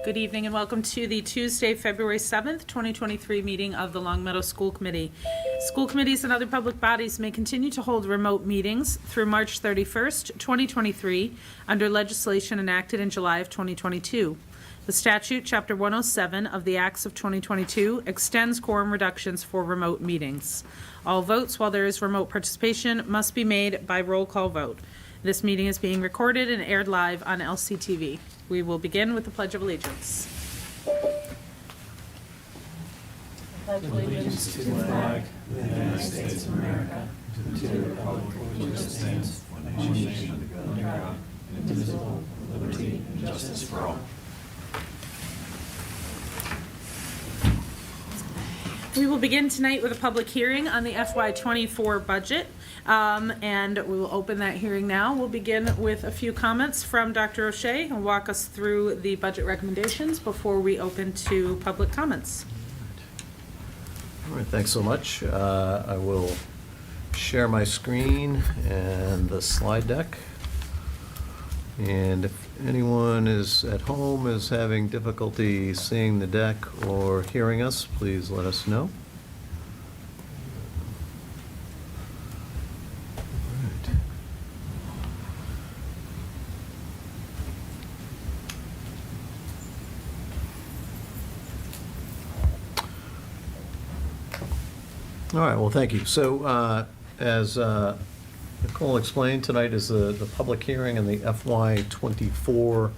Good evening and welcome to the Tuesday, February 7th, 2023 meeting of the Long Meadow School Committee. School committees and other public bodies may continue to hold remote meetings through March 31st, 2023, under legislation enacted in July of 2022. The statute, Chapter 107 of the Acts of 2022, extends quorum reductions for remote meetings. All votes, while there is remote participation, must be made by roll call vote. This meeting is being recorded and aired live on LCTV. We will begin with the Pledge of Allegiance. Pledge allegiance to the flag of the United States of America, to the republic for which it stands, one nation, under God, indivisible, with liberty and justice for all. We will begin tonight with a public hearing on the FY24 budget, and we will open that hearing now. We'll begin with a few comments from Dr. O'Shea and walk us through the budget recommendations before we open to public comments. All right, thanks so much. I will share my screen and the slide deck. And if anyone is at home is having difficulty seeing the deck or hearing us, please let us know. All right, well, thank you. So as Nicole explained, tonight is the public hearing on the FY24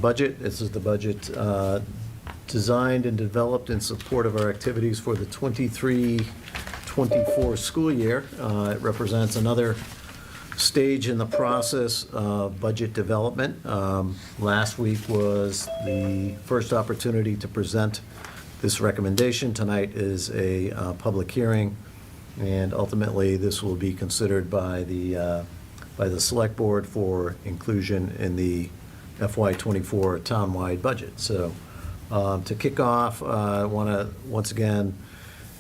budget. This is the budget designed and developed in support of our activities for the 23-24 school year. It represents another stage in the process of budget development. Last week was the first opportunity to present this recommendation. Tonight is a public hearing, and ultimately this will be considered by the select board for inclusion in the FY24 townwide budget. So to kick off, I want to once again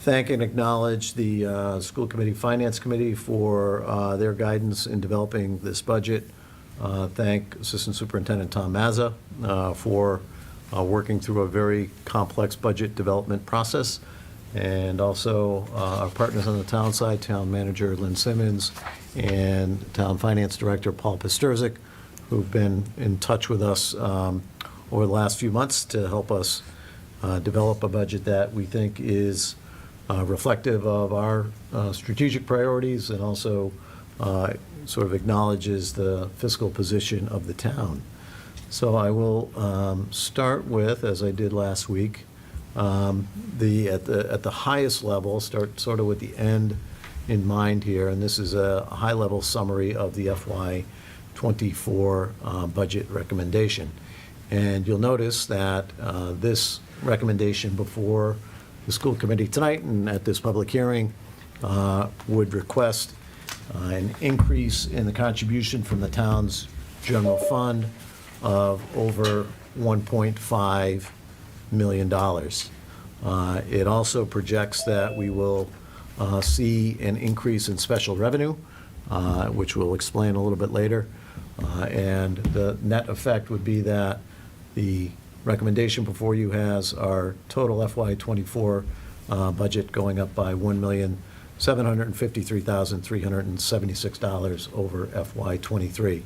thank and acknowledge the school committee finance committee for their guidance in developing this budget. Thank Assistant Superintendent Tom Mazza for working through a very complex budget development process, and also our partners on the town side, Town Manager Lynn Simmons and Town Finance Director Paul Pasterzik, who've been in touch with us over the last few months to help us develop a budget that we think is reflective of our strategic priorities, and also sort of acknowledges the fiscal position of the town. So I will start with, as I did last week, at the highest level, start sort of with the end in mind here, and this is a high-level summary of the FY24 budget recommendation. And you'll notice that this recommendation before the school committee tonight and at this public hearing would request an increase in the contribution from the town's general fund of over $1.5 million. It also projects that we will see an increase in special revenue, which we'll explain a little bit later. And the net effect would be that the recommendation before you has our total FY24 budget going up by $1,753,376 over FY23.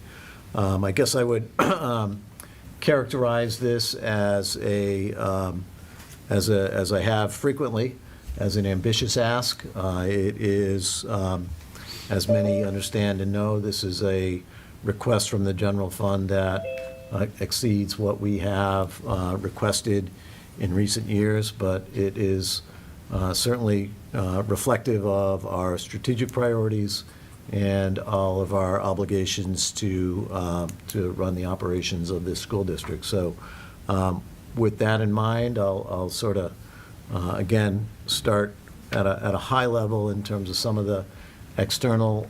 I guess I would characterize this as as I have frequently, as an ambitious ask. It is, as many understand and know, this is a request from the general fund that exceeds what we have requested in recent years, but it is certainly reflective of our strategic priorities and all of our obligations to run the operations of this school district. So with that in mind, I'll sort of, again, start at a high level in terms of some of the external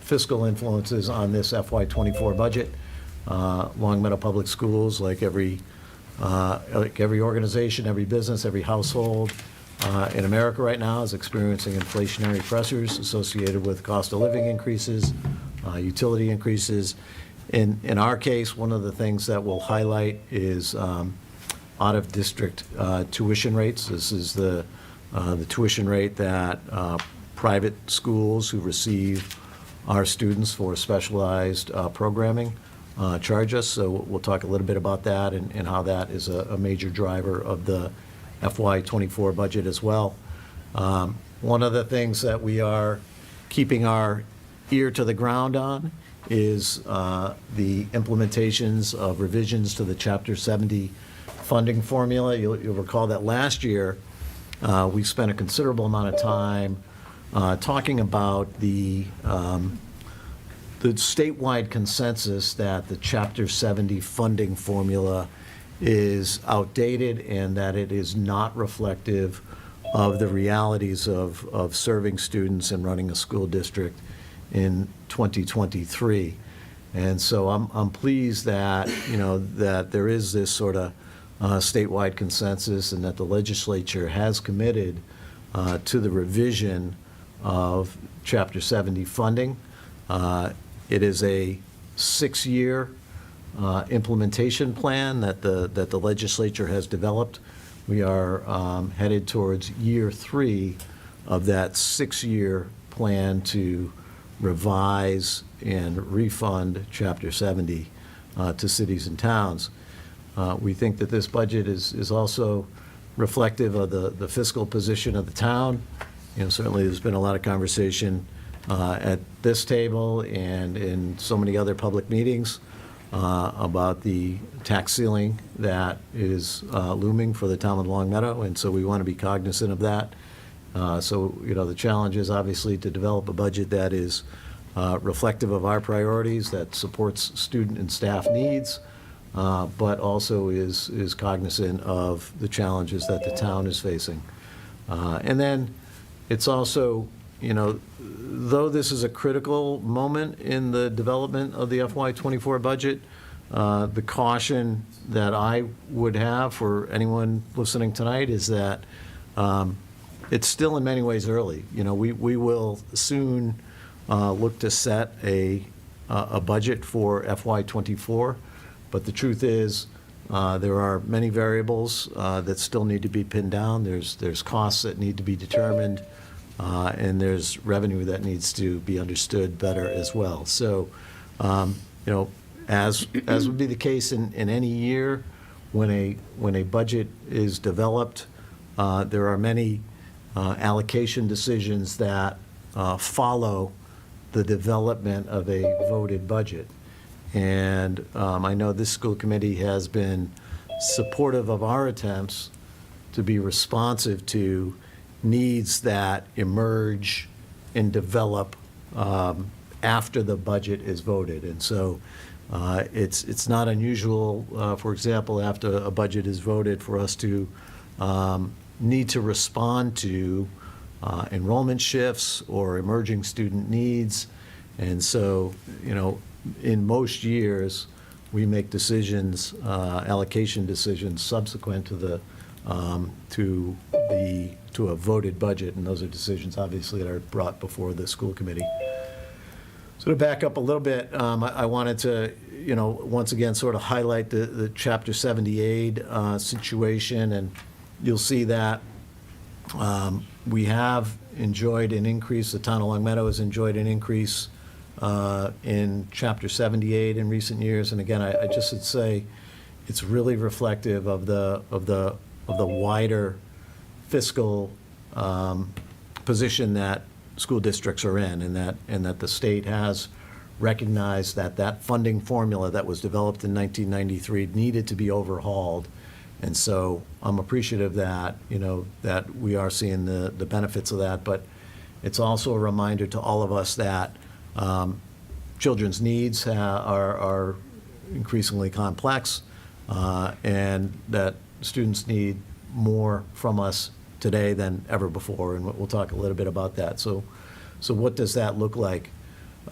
fiscal influences on this FY24 budget. Long Meadow Public Schools, like every organization, every business, every household in America right now, is experiencing inflationary pressures associated with cost of living increases, utility increases, In our case, one of the things that we'll highlight is out-of-district tuition rates. This is the tuition rate that private schools who receive our students for specialized programming charge us. So we'll talk a little bit about that and how that is a major driver of the FY24 budget as well. One of the things that we are keeping our ear to the ground on is the implementations of revisions to the Chapter 70 funding formula. You'll recall that last year, we spent a considerable amount of time talking about the statewide consensus that the Chapter 70 funding formula is outdated and that it is not reflective of the realities of serving students and running a school district in 2023. And so I'm pleased that, that there is this sort of statewide consensus and that the legislature has committed to the revision of Chapter 70 funding. It is a 6-year implementation plan that the legislature has developed. We are headed towards year 3 of that 6-year plan to revise and refund Chapter 70 to cities and towns. We think that this budget is also reflective of the fiscal position of the town. Certainly there's been a lot of conversation at this table and in so many other public meetings about the tax ceiling that is looming for the town of Long Meadow, and so we want to be cognizant of that. So, the challenge is obviously to develop a budget that is reflective of our priorities, that supports student and staff needs, but also is cognizant of the challenges that the town is facing. And then it's also, though this is a critical moment in the development of the FY24 budget, the caution that I would have for anyone listening tonight is that it's still in many ways early. We will soon look to set a budget for FY24, but the truth is there are many variables that still need to be pinned down. There's costs that need to be determined, and there's revenue that needs to be understood better as well. So, as would be the case in any year, when a budget is developed, there are many allocation decisions that follow the development of a voted budget. And I know this school committee has been supportive of our attempts to be responsive to needs that emerge and develop after the budget is voted. And so it's not unusual, for example, after a budget is voted, for us to need to respond to enrollment shifts or emerging student needs. And so, in most years, we make decisions, allocation decisions subsequent to a voted budget, and those are decisions obviously that are brought before the school committee. So to back up a little bit, I wanted to, once again sort of highlight the Chapter 70 aid situation, and you'll see that we have enjoyed an increase, the town of Long Meadow has enjoyed an increase in Chapter 78 in recent years. And again, I just would say it's really reflective of the wider fiscal position that school districts are in, and that the state has recognized that funding formula that was developed in 1993 needed to be overhauled. And so I'm appreciative that, that we are seeing the benefits of that, but it's also a reminder to all of us that children's needs are increasingly complex, and that students need more from us today than ever before, and we'll talk a little bit about that. So what does that look like?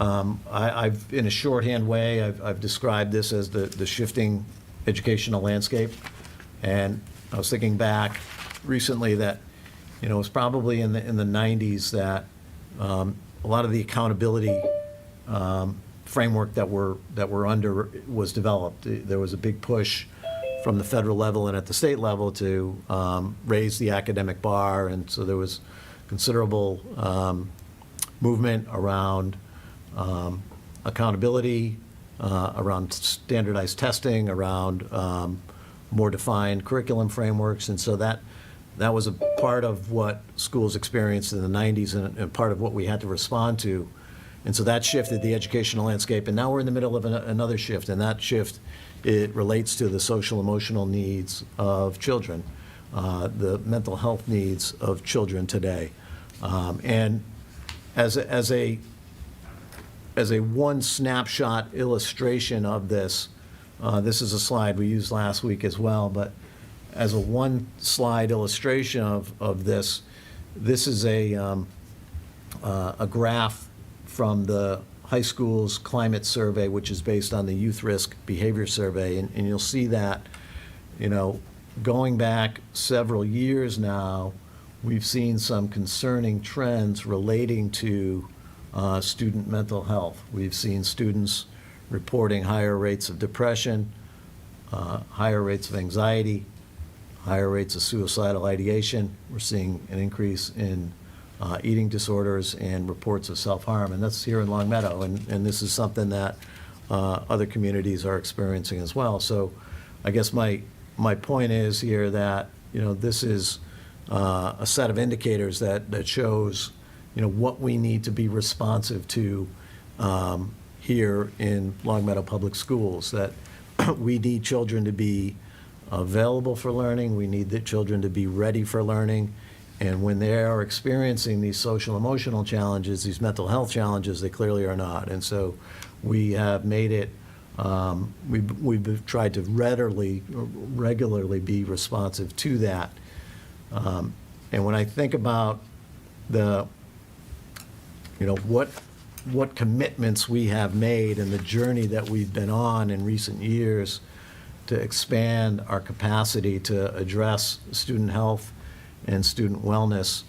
I've, in a shorthand way, I've described this as the shifting educational landscape. And I was thinking back recently that, it was probably in the 90s that a lot of the accountability framework that we're under was developed. There was a big push from the federal level and at the state level to raise the academic bar, and so there was considerable movement around accountability, around standardized testing, around more defined curriculum frameworks, and so that was a part of what schools experienced in the 90s and part of what we had to respond to. And so that shifted the educational landscape, and now we're in the middle of another shift, and that shift, it relates to the social emotional needs of children, the mental health needs of children today. And as a one snapshot illustration of this, this is a slide we used last week as well, but as a one slide illustration of this, this is a graph from the high school's climate survey, which is based on the Youth Risk Behavior Survey. And you'll see that, going back several years now, we've seen some concerning trends relating to student mental health. We've seen students reporting higher rates of depression, higher rates of anxiety, higher rates of suicidal ideation. We're seeing an increase in eating disorders and reports of self-harm, and that's here in Long Meadow, and this is something that other communities are experiencing as well. So I guess my point is here that, this is a set of indicators that shows, what we need to be responsive to here in Long Meadow Public Schools, that we need children to be available for learning, we need the children to be ready for learning, and when they are experiencing these social emotional challenges, these mental health challenges, they clearly are not. And so we have made it, we've tried to regularly be responsive to that. And when I think about what commitments we have made and the journey that we've been on in recent years to expand our capacity to address student health and student wellness,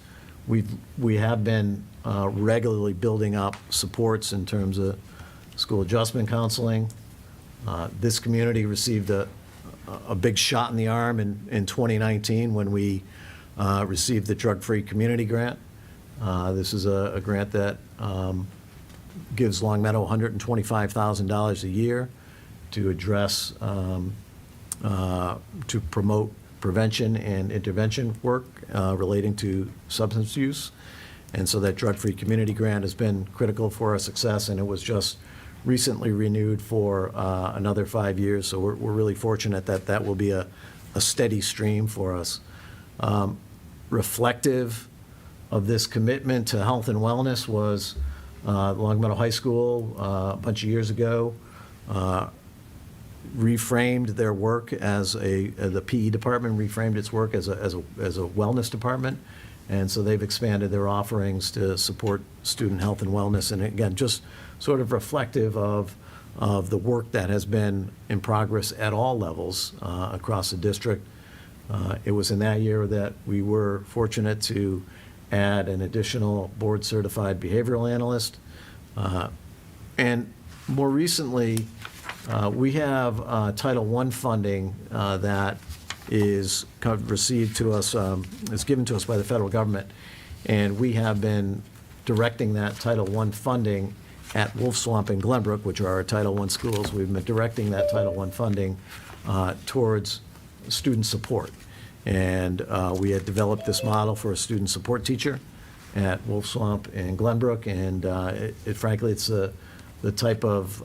we have been regularly building up supports in terms of school adjustment counseling. This community received a big shot in the arm in 2019 when we received the Drug-Free Community Grant. This is a grant that gives Long Meadow $125,000 a year to address, to promote prevention and intervention work relating to substance use. And so that Drug-Free Community Grant has been critical for our success, and it was just recently renewed for another 5 years. So we're really fortunate that will be a steady stream for us. Reflective of this commitment to health and wellness was Long Meadow High School a bunch of years ago reframed their work as the PE department reframed its work as a wellness department, and so they've expanded their offerings to support student health and wellness, and again, just sort of reflective of the work that has been in progress at all levels across the district. It was in that year that we were fortunate to add an additional board-certified behavioral analyst, and more recently, we have Title I funding that is received to us, is given to us by the federal government, and we have been directing that Title I funding at Wolf Swamp and Glenbrook, which are our Title I schools. We've been directing that Title I funding towards student support. And we had developed this model for a student support teacher at Wolf Swamp and Glenbrook, and frankly, it's the type of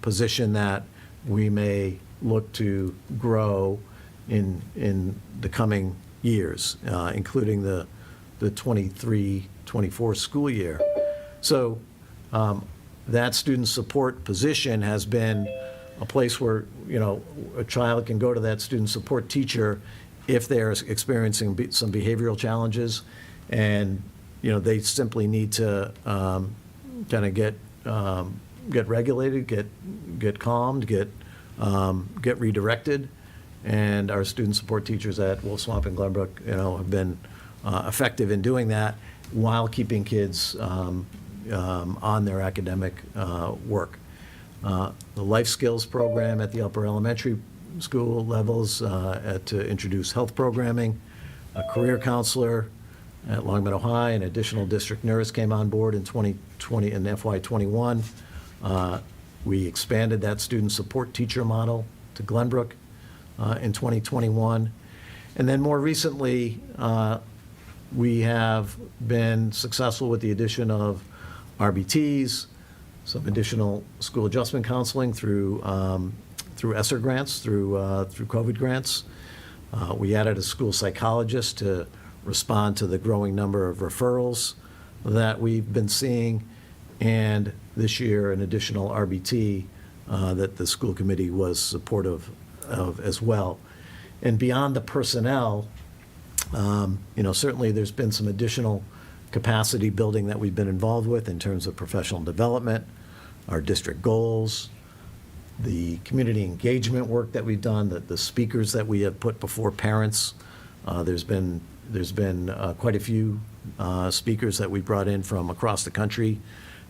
position that we may look to grow in the coming years, including the 23-24 school year. So that student support position has been a place where, a child can go to that student support teacher if they're experiencing some behavioral challenges, and, they simply need to kind of get regulated, get calmed, get redirected, and our student support teachers at Wolf Swamp and Glenbrook, have been effective in doing that while keeping kids on their academic work. the life skills program at the upper elementary school levels to introduce health programming, a career counselor at Long Meadow High, an additional district nurse came on board in 2020 and FY21. We expanded that student support teacher model to Glenbrook in 2021. And then more recently, we have been successful with the addition of RBTs, some additional school adjustment counseling through ESSER grants, through COVID grants. We added a school psychologist to respond to the growing number of referrals that we've been seeing, and this year an additional RBT that the school committee was supportive of as well. And beyond the personnel, certainly there's been some additional capacity building that we've been involved with in terms of professional development, our district goals, the community engagement work that we've done, the speakers that we have put before parents. There's been quite a few speakers that we brought in from across the country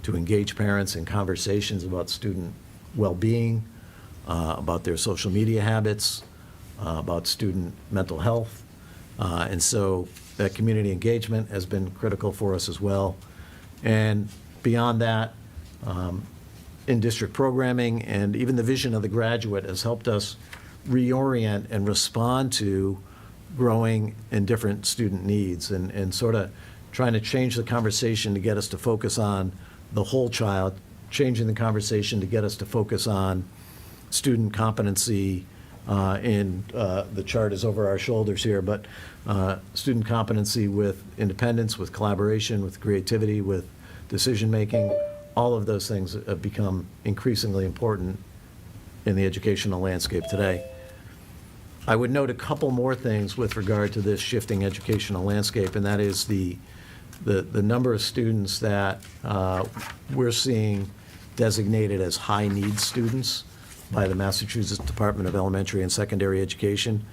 to engage parents in conversations about student well-being, about their social media habits, about student mental health. And so that community engagement has been critical for us as well. And beyond that, in-district programming and even the vision of the graduate has helped us reorient and respond to growing and different student needs, and sort of trying to change the conversation to get us to focus on the whole child, changing the conversation to get us to focus on student competency the chart is over our shoulders here, but student competency with independence, with collaboration, with creativity, with decision-making. All of those things have become increasingly important in the educational landscape today. I would note a couple more things with regard to this shifting educational landscape, and that is the number of students that we're seeing designated as high-needs students by the Massachusetts Department of Elementary and Secondary Education.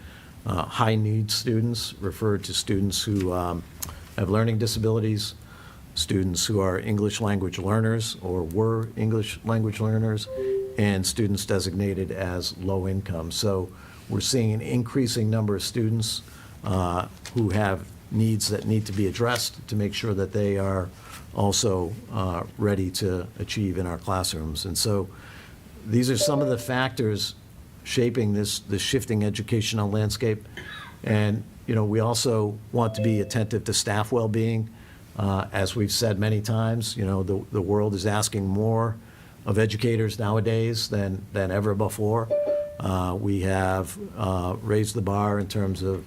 High-needs students refer to students who have learning disabilities, students who are English language learners or were English language learners, and students designated as low income. So we're seeing an increasing number of students who have needs that need to be addressed to make sure that they are also ready to achieve in our classrooms. And so these are some of the factors shaping this shifting educational landscape. And, we also want to be attentive to staff well-being. As we've said many times, the world is asking more of educators nowadays than ever before. We have raised the bar in terms of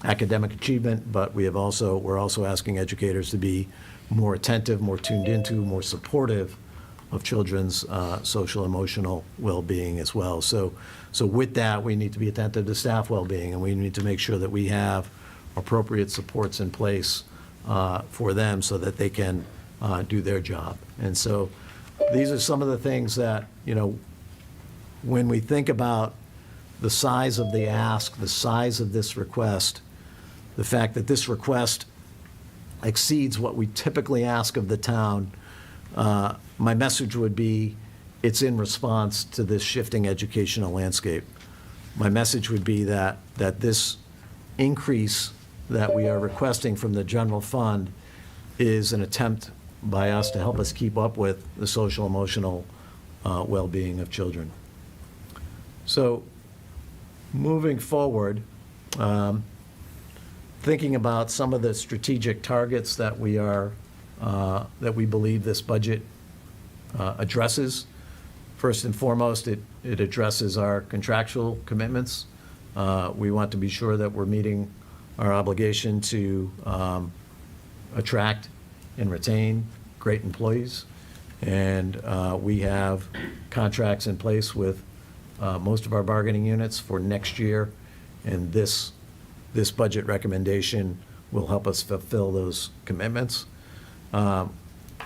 academic achievement, but we're also asking educators to be more attentive, more tuned into, more supportive of children's social emotional well-being as well. So with that, we need to be attentive to staff well-being, and we need to make sure that we have appropriate supports in place for them so that they can do their job. And so these are some of the things that, when we think about the size of the ask, the size of this request, the fact that this request exceeds what we typically ask of the town, my message would be it's in response to this shifting educational landscape. My message would be that this increase that we are requesting from the general fund is an attempt by us to help us keep up with the social emotional well-being of children. So moving forward, thinking about some of the strategic targets that we believe this budget addresses. First and foremost, it addresses our contractual commitments. We want to be sure that we're meeting our obligation to attract and retain great employees. And we have contracts in place with most of our bargaining units for next year, and this budget recommendation will help us fulfill those commitments.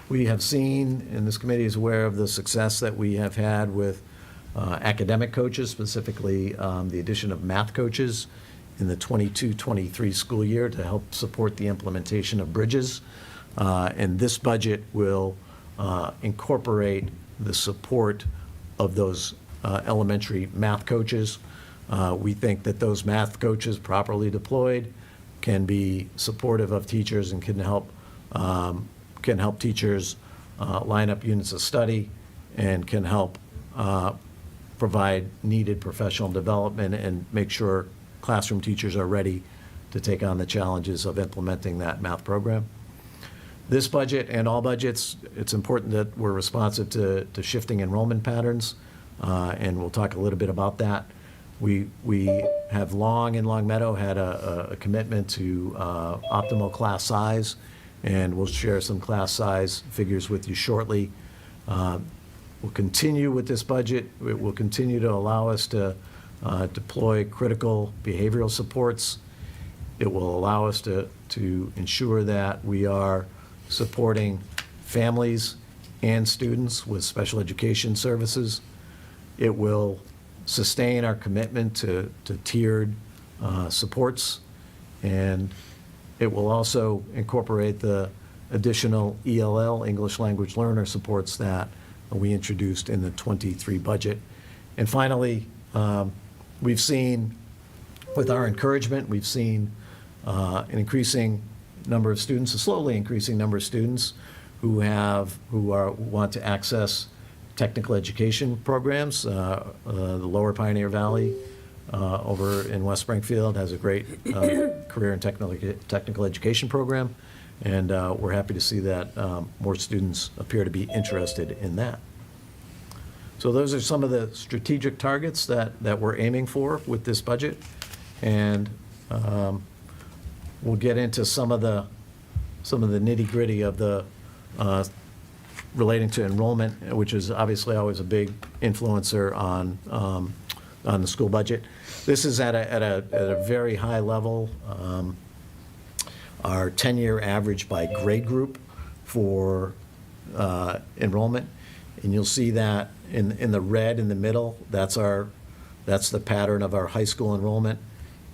We have seen, and this committee is aware of the success that we have had with academic coaches, specifically the addition of math coaches in the 22-23 school year to help support the implementation of Bridges. And this budget will incorporate the support of those elementary math coaches. We think that those math coaches, properly deployed, can be supportive of teachers and can help teachers line up units of study and can help provide needed professional development and make sure classroom teachers are ready to take on the challenges of implementing that math program. This budget and all budgets, it's important that we're responsive to shifting enrollment patterns, and we'll talk a little bit about that. We have long in Long Meadow had a commitment to optimal class size, and we'll share some class size figures with you shortly. We'll continue with this budget. It will continue to allow us to deploy critical behavioral supports. It will allow us to ensure that we are supporting families and students with special education services. It will sustain our commitment to tiered supports, and it will also incorporate the additional ELL, English Language Learner supports, that we introduced in the '23 budget. And finally, we've seen, with our encouragement, we've seen an increasing number of students, a slowly increasing number of students who want to access technical education programs. The Lower Pioneer Valley over in West Springfield has a great career and technical education program, and we're happy to see that more students appear to be interested in that. So those are some of the strategic targets that we're aiming for with this budget, and we'll get into some of the nitty-gritty of the relating to enrollment, which is obviously always a big influencer on the school budget. This is at a very high level. Our 10-year average by grade group for enrollment, and you'll see that in the red in the middle. That's the pattern of our high school enrollment.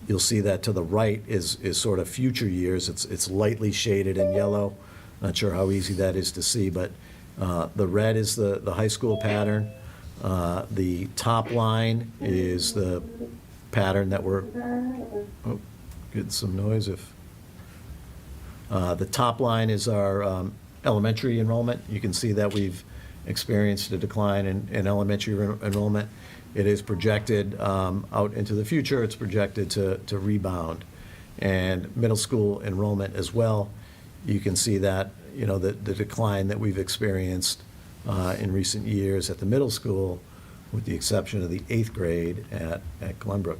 You'll see that to the right is sort of future years. It's lightly shaded in yellow. Not sure how easy that is to see, but the red is the high school pattern. The top line is the pattern that we're, get some noise if, the top line is our elementary enrollment. You can see that we've experienced a decline in elementary enrollment. It is projected out into the future, it's projected to rebound. And middle school enrollment as well, you can see that, the decline that we've experienced in recent years at the middle school, with the exception of the 8th grade at Glenbrook.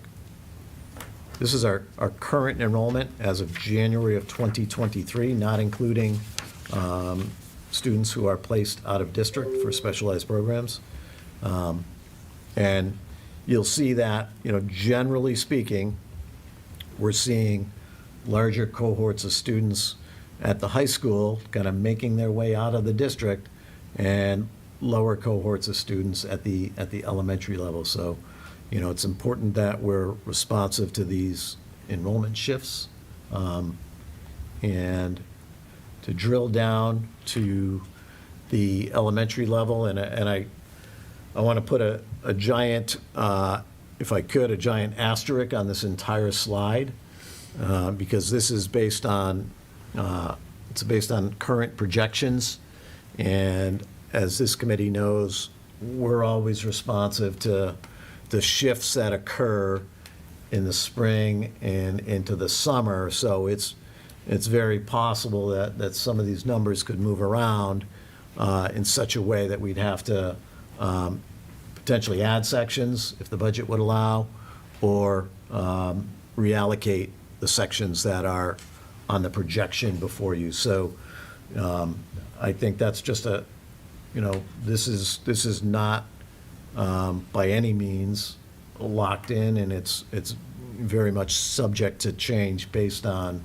This is our current enrollment as of January of 2023, not including students who are placed out of district for specialized programs. And you'll see that, generally speaking, we're seeing larger cohorts of students at the high school kind of making their way out of the district, and lower cohorts of students at the elementary level. So, it's important that we're responsive to these enrollment shifts, and to drill down to the elementary level. And I want to put a giant, if I could, a giant asterisk on this entire slide, because this is based on, it's based on current projections. And as this committee knows, we're always responsive to the shifts that occur in the spring and into the summer. So it's very possible that some of these numbers could move around in such a way that we'd have to potentially add sections if the budget would allow, or reallocate the sections that are on the projection before you. So I think that's just this is not by any means locked in, and it's very much subject to change based on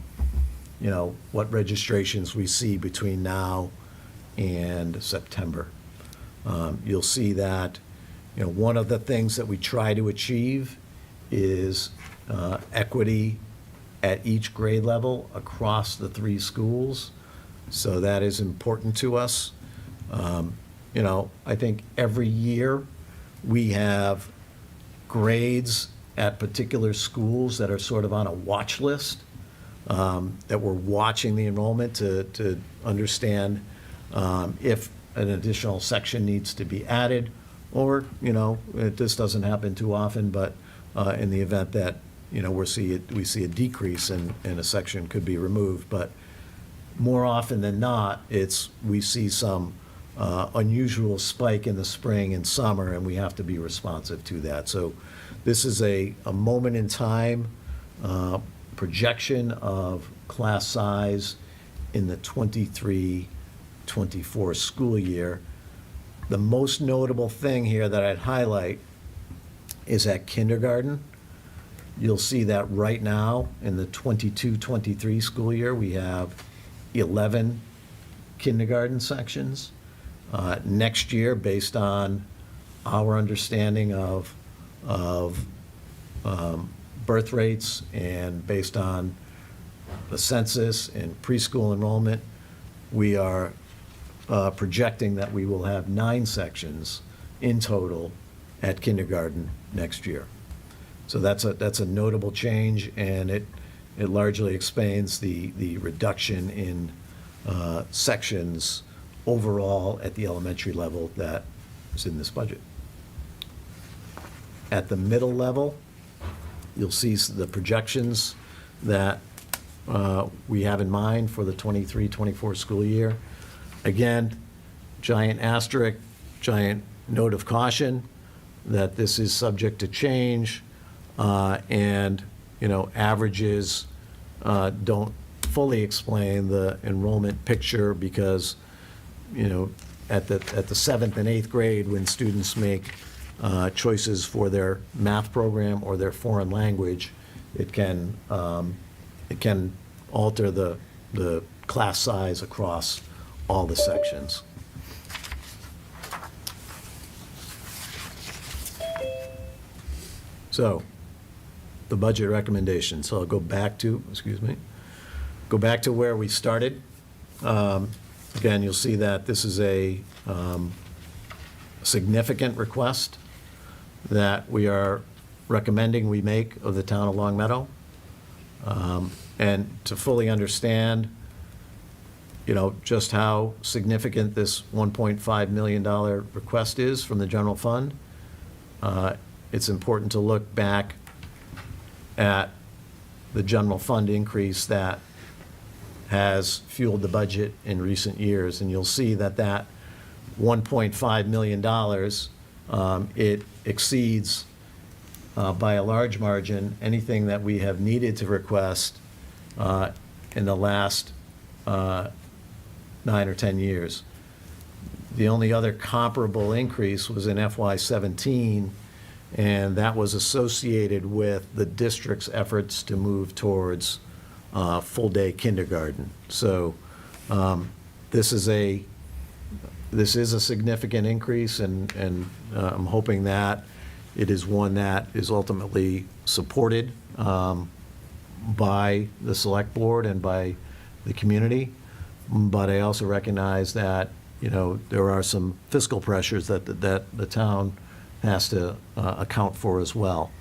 what registrations we see between now and September. You'll see that one of the things that we try to achieve is equity at each grade level across the 3 schools. So that is important to us. I think every year we have grades at particular schools that are sort of on a watch list, that we're watching the enrollment to understand if an additional section needs to be added, or, this doesn't happen too often, but in the event that, we see a decrease in a section could be removed. But more often than not, we see some unusual spike in the spring and summer, and we have to be responsive to that. So this is a moment in time projection of class size in the 23-24 school year. The most notable thing here that I'd highlight is at kindergarten. You'll see that right now in the 22-23 school year, we have 11 kindergarten sections. Next year, based on our understanding of birth rates and based on the census and preschool enrollment, we are projecting that we will have 9 sections in total at kindergarten next year. So that's a notable change, and it largely explains the reduction in sections overall at the elementary level that is in this budget. At the middle level, you'll see the projections that we have in mind for the 23-24 school year. Again, giant asterisk, giant note of caution that this is subject to change, and averages don't fully explain the enrollment picture, because at the 7th and 8th grade, when students make choices for their math program or their foreign language, it can alter the class size across all the sections. So, the budget recommendation. So I'll go back to where we started. Again, you'll see that this is a significant request that we are recommending we make of the town of Long Meadow. And to fully understand, just how significant this $1.5 million request is from the general fund, it's important to look back at the general fund increase that has fueled the budget in recent years. And you'll see that $1.5 million, it exceeds by a large margin anything that we have needed to request in the last 9 or 10 years. The only other comparable increase was in FY17, and that was associated with the district's efforts to move towards full-day kindergarten. So this is a significant increase, and I'm hoping that it is one that is ultimately supported by the select board and by the community. But I also recognize that there are some fiscal pressures that the town has to account for as well.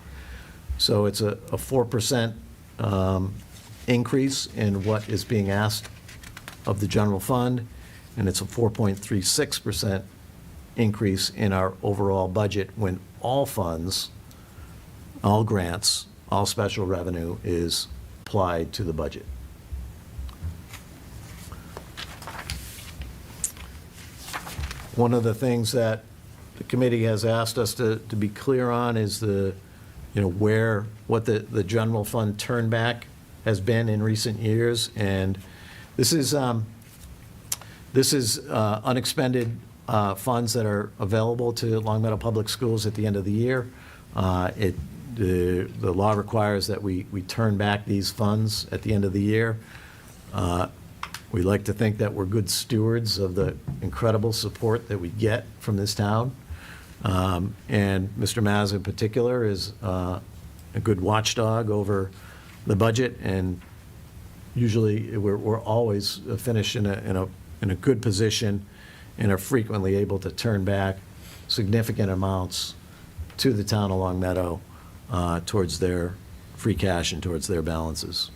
So it's a 4% increase in what is being asked of the general fund, and it's a 4.36% increase in our overall budget when all funds, all grants, all special revenue is applied to the budget. One of the things that the committee has asked us to be clear on is what the general fund turnback has been in recent years, and this is unexpended funds that are available to Long Meadow Public Schools at the end of the year. The law requires that we turn back these funds at the end of the year. We like to think that we're good stewards of the incredible support that we get from this town. And Mr. Maz in particular is a good watchdog over the budget, and usually we're always finished in a good position and are frequently able to turn back significant amounts to the town of Long Meadow towards their free cash and towards their balances.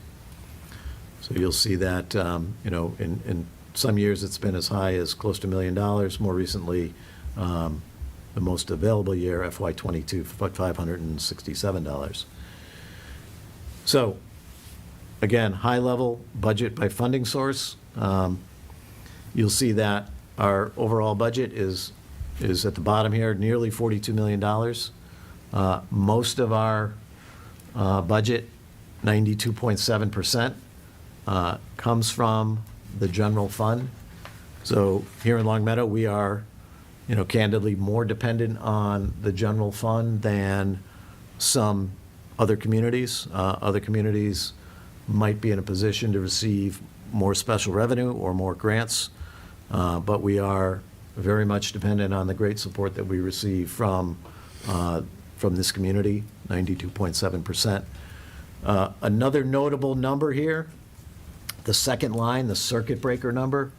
So you'll see that, in some years it's been as high as close to $1 million. More recently, the most available year, FY '22, $567. So, again, high-level budget by funding source. You'll see that our overall budget is at the bottom here, nearly $42 million. Most of our budget, 92.7%, comes from the general fund. So here in Long Meadow, we are, candidly more dependent on the general fund than some other communities. Other communities might be in a position to receive more special revenue or more grants, but we are very much dependent on the great support that we receive from this community, 92.7%. Another notable number here, the second line, the circuit breaker number,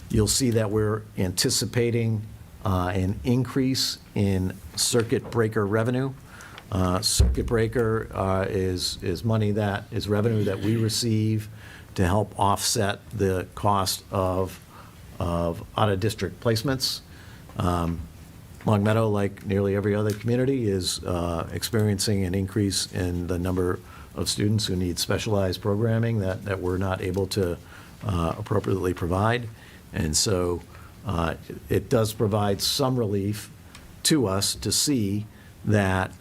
you'll see that we're anticipating an increase in circuit breaker revenue. Circuit breaker is money that is revenue that we receive to help offset the cost of out-of-district placements. Long Meadow, like nearly every other community, is experiencing an increase in the number of students who need specialized programming that we're not able to appropriately provide. And so it does provide some relief to us to see that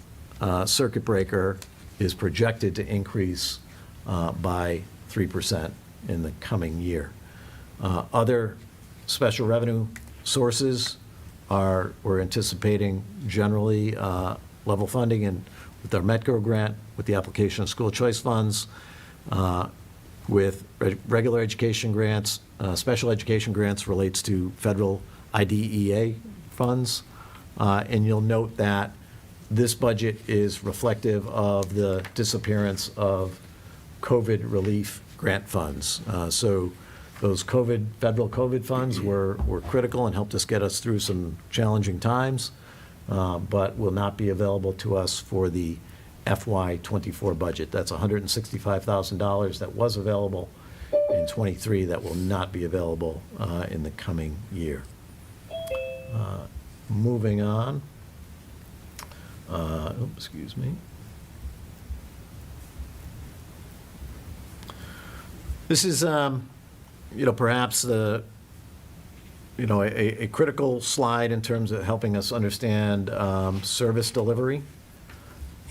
circuit breaker is projected to increase by 3% in the coming year. Other special revenue sources we're anticipating generally level funding and with our METCO grant, with the application of school choice funds, with regular education grants, special education grants relates to federal IDEA funds. And you'll note that this budget is reflective of the disappearance of COVID relief grant funds. So those federal COVID funds were critical and helped us get us through some challenging times, but will not be available to us for the FY '24 budget. That's $165,000 that was available in '23 that will not be available in the coming year. Moving on. Excuse me. This is, perhaps a critical slide in terms of helping us understand service delivery.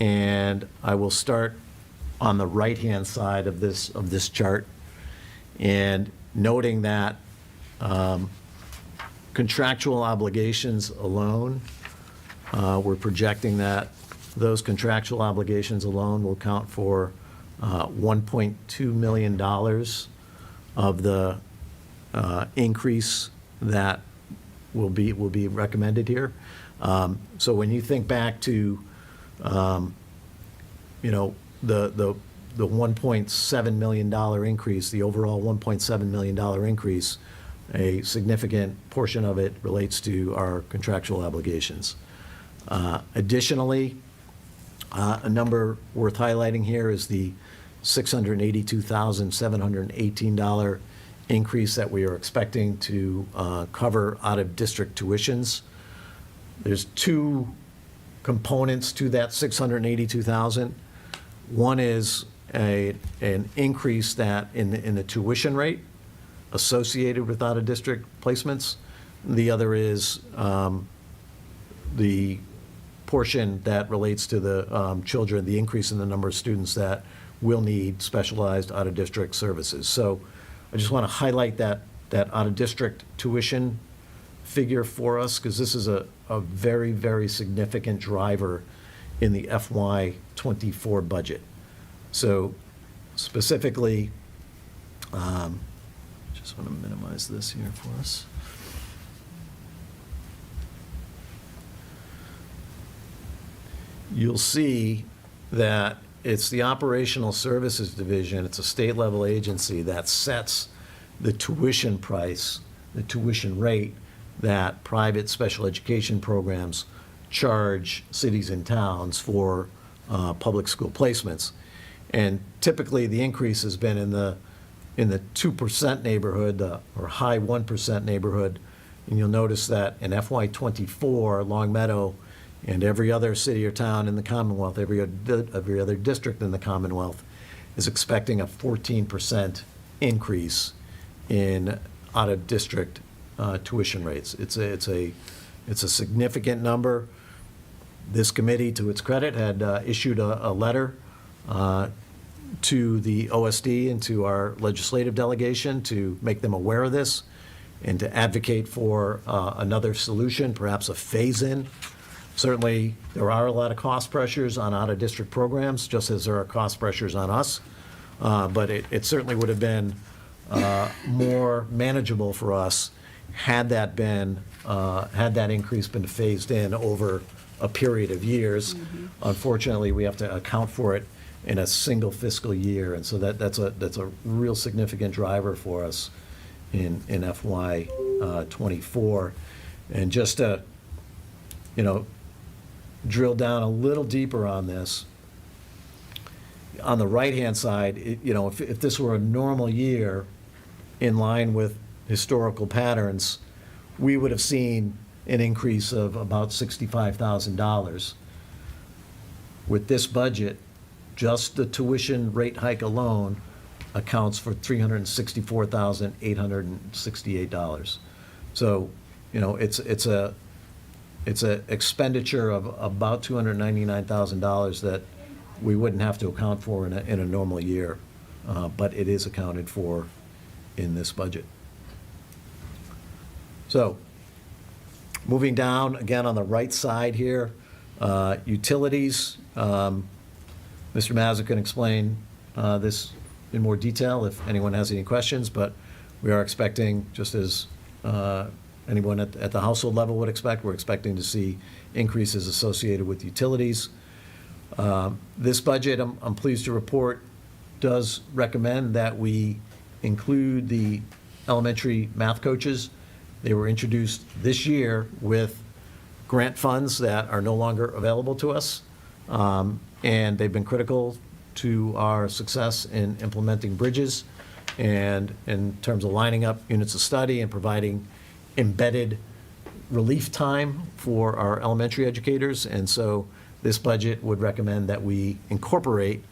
And I will start on the right-hand side of this chart, and noting that contractual obligations alone, we're projecting that those contractual obligations alone will count for $1.2 million of the increase that will be recommended here. So when you think back to the $1.7 million increase, the overall $1.7 million increase, a significant portion of it relates to our contractual obligations. Additionally, a number worth highlighting here is the $682,718 increase that we are expecting to cover out-of-district tuitions. There's two components to that $682,000. One is an increase that in the tuition rate associated with out-of-district placements. The other is the portion that relates to the children, the increase in the number of students that will need specialized out-of-district services. So I just want to highlight that out-of-district tuition figure for us, because this is a very, very significant driver in the FY '24 budget. So specifically, just want to minimize this here for us. You'll see that it's the Operational Services Division, it's a state-level agency that sets the tuition price, the tuition rate that private special education programs charge cities and towns for public school placements. And typically, the increase has been in the 2% neighborhood, or high 1% neighborhood. And you'll notice that in FY '24, Long Meadow and every other city or town in the Commonwealth, every other district in the Commonwealth is expecting a 14% increase in out-of-district tuition rates. It's a significant number. This committee, to its credit, had issued a letter to the OSD and to our legislative delegation to make them aware of this and to advocate for another solution, perhaps a phase-in. Certainly, there are a lot of cost pressures on out-of-district programs, just as there are cost pressures on us. But it certainly would have been more manageable for us had that increase been phased in over a period of years. Unfortunately, we have to account for it in a single fiscal year, and so that's a real significant driver for us in FY '24. And just to, drill down a little deeper on this, on the right-hand side, if this were a normal year in line with historical patterns, we would have seen an increase of about $65,000. With this budget, just the tuition rate hike alone accounts for $364,868. So, it's a expenditure of about $299,000 that we wouldn't have to account for in a normal year, but it is accounted for in this budget. So, moving down, again, on the right side here, utilities. Mr. Mazza can explain this in more detail if anyone has any questions, but we are expecting, just as anyone at the household level would expect, we're expecting to see increases associated with utilities. This budget, I'm pleased to report, does recommend that we include the elementary math coaches. They were introduced this year with grant funds that are no longer available to us, and they've been critical to our success in implementing Bridges and in terms of lining up units of study and providing embedded relief time for our elementary educators. And so this budget would recommend that we incorporate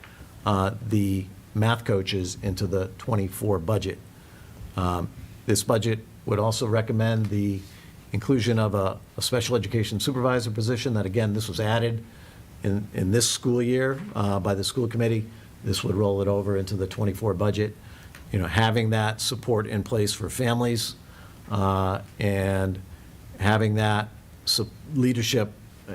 the math coaches into the '24 budget. This budget would also recommend the inclusion of a special education supervisor position that, again, this was added in this school year by the school committee. This would roll it over into the '24 budget. Having that support in place for families and having that leadership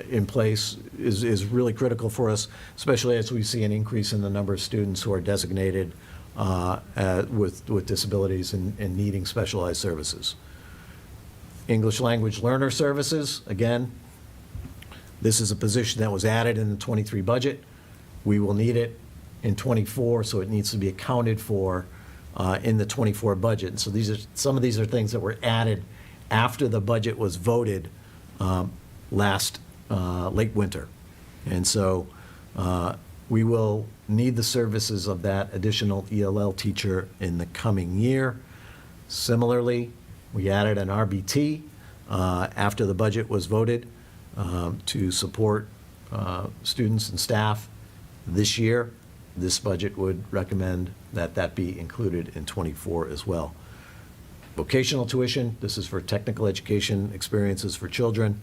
in place is really critical for us, especially as we see an increase in the number of students who are designated with disabilities and needing specialized services. English language learner services, again, this is a position that was added in the '23 budget. We will need it in '24, so it needs to be accounted for in the '24 budget. And so some of these are things that were added after the budget was voted last late winter. And so we will need the services of that additional ELL teacher in the coming year. Similarly, we added an RBT after the budget was voted to support students and staff this year. This budget would recommend that that be included in '24 as well. Vocational tuition, this is for technical education experiences for children.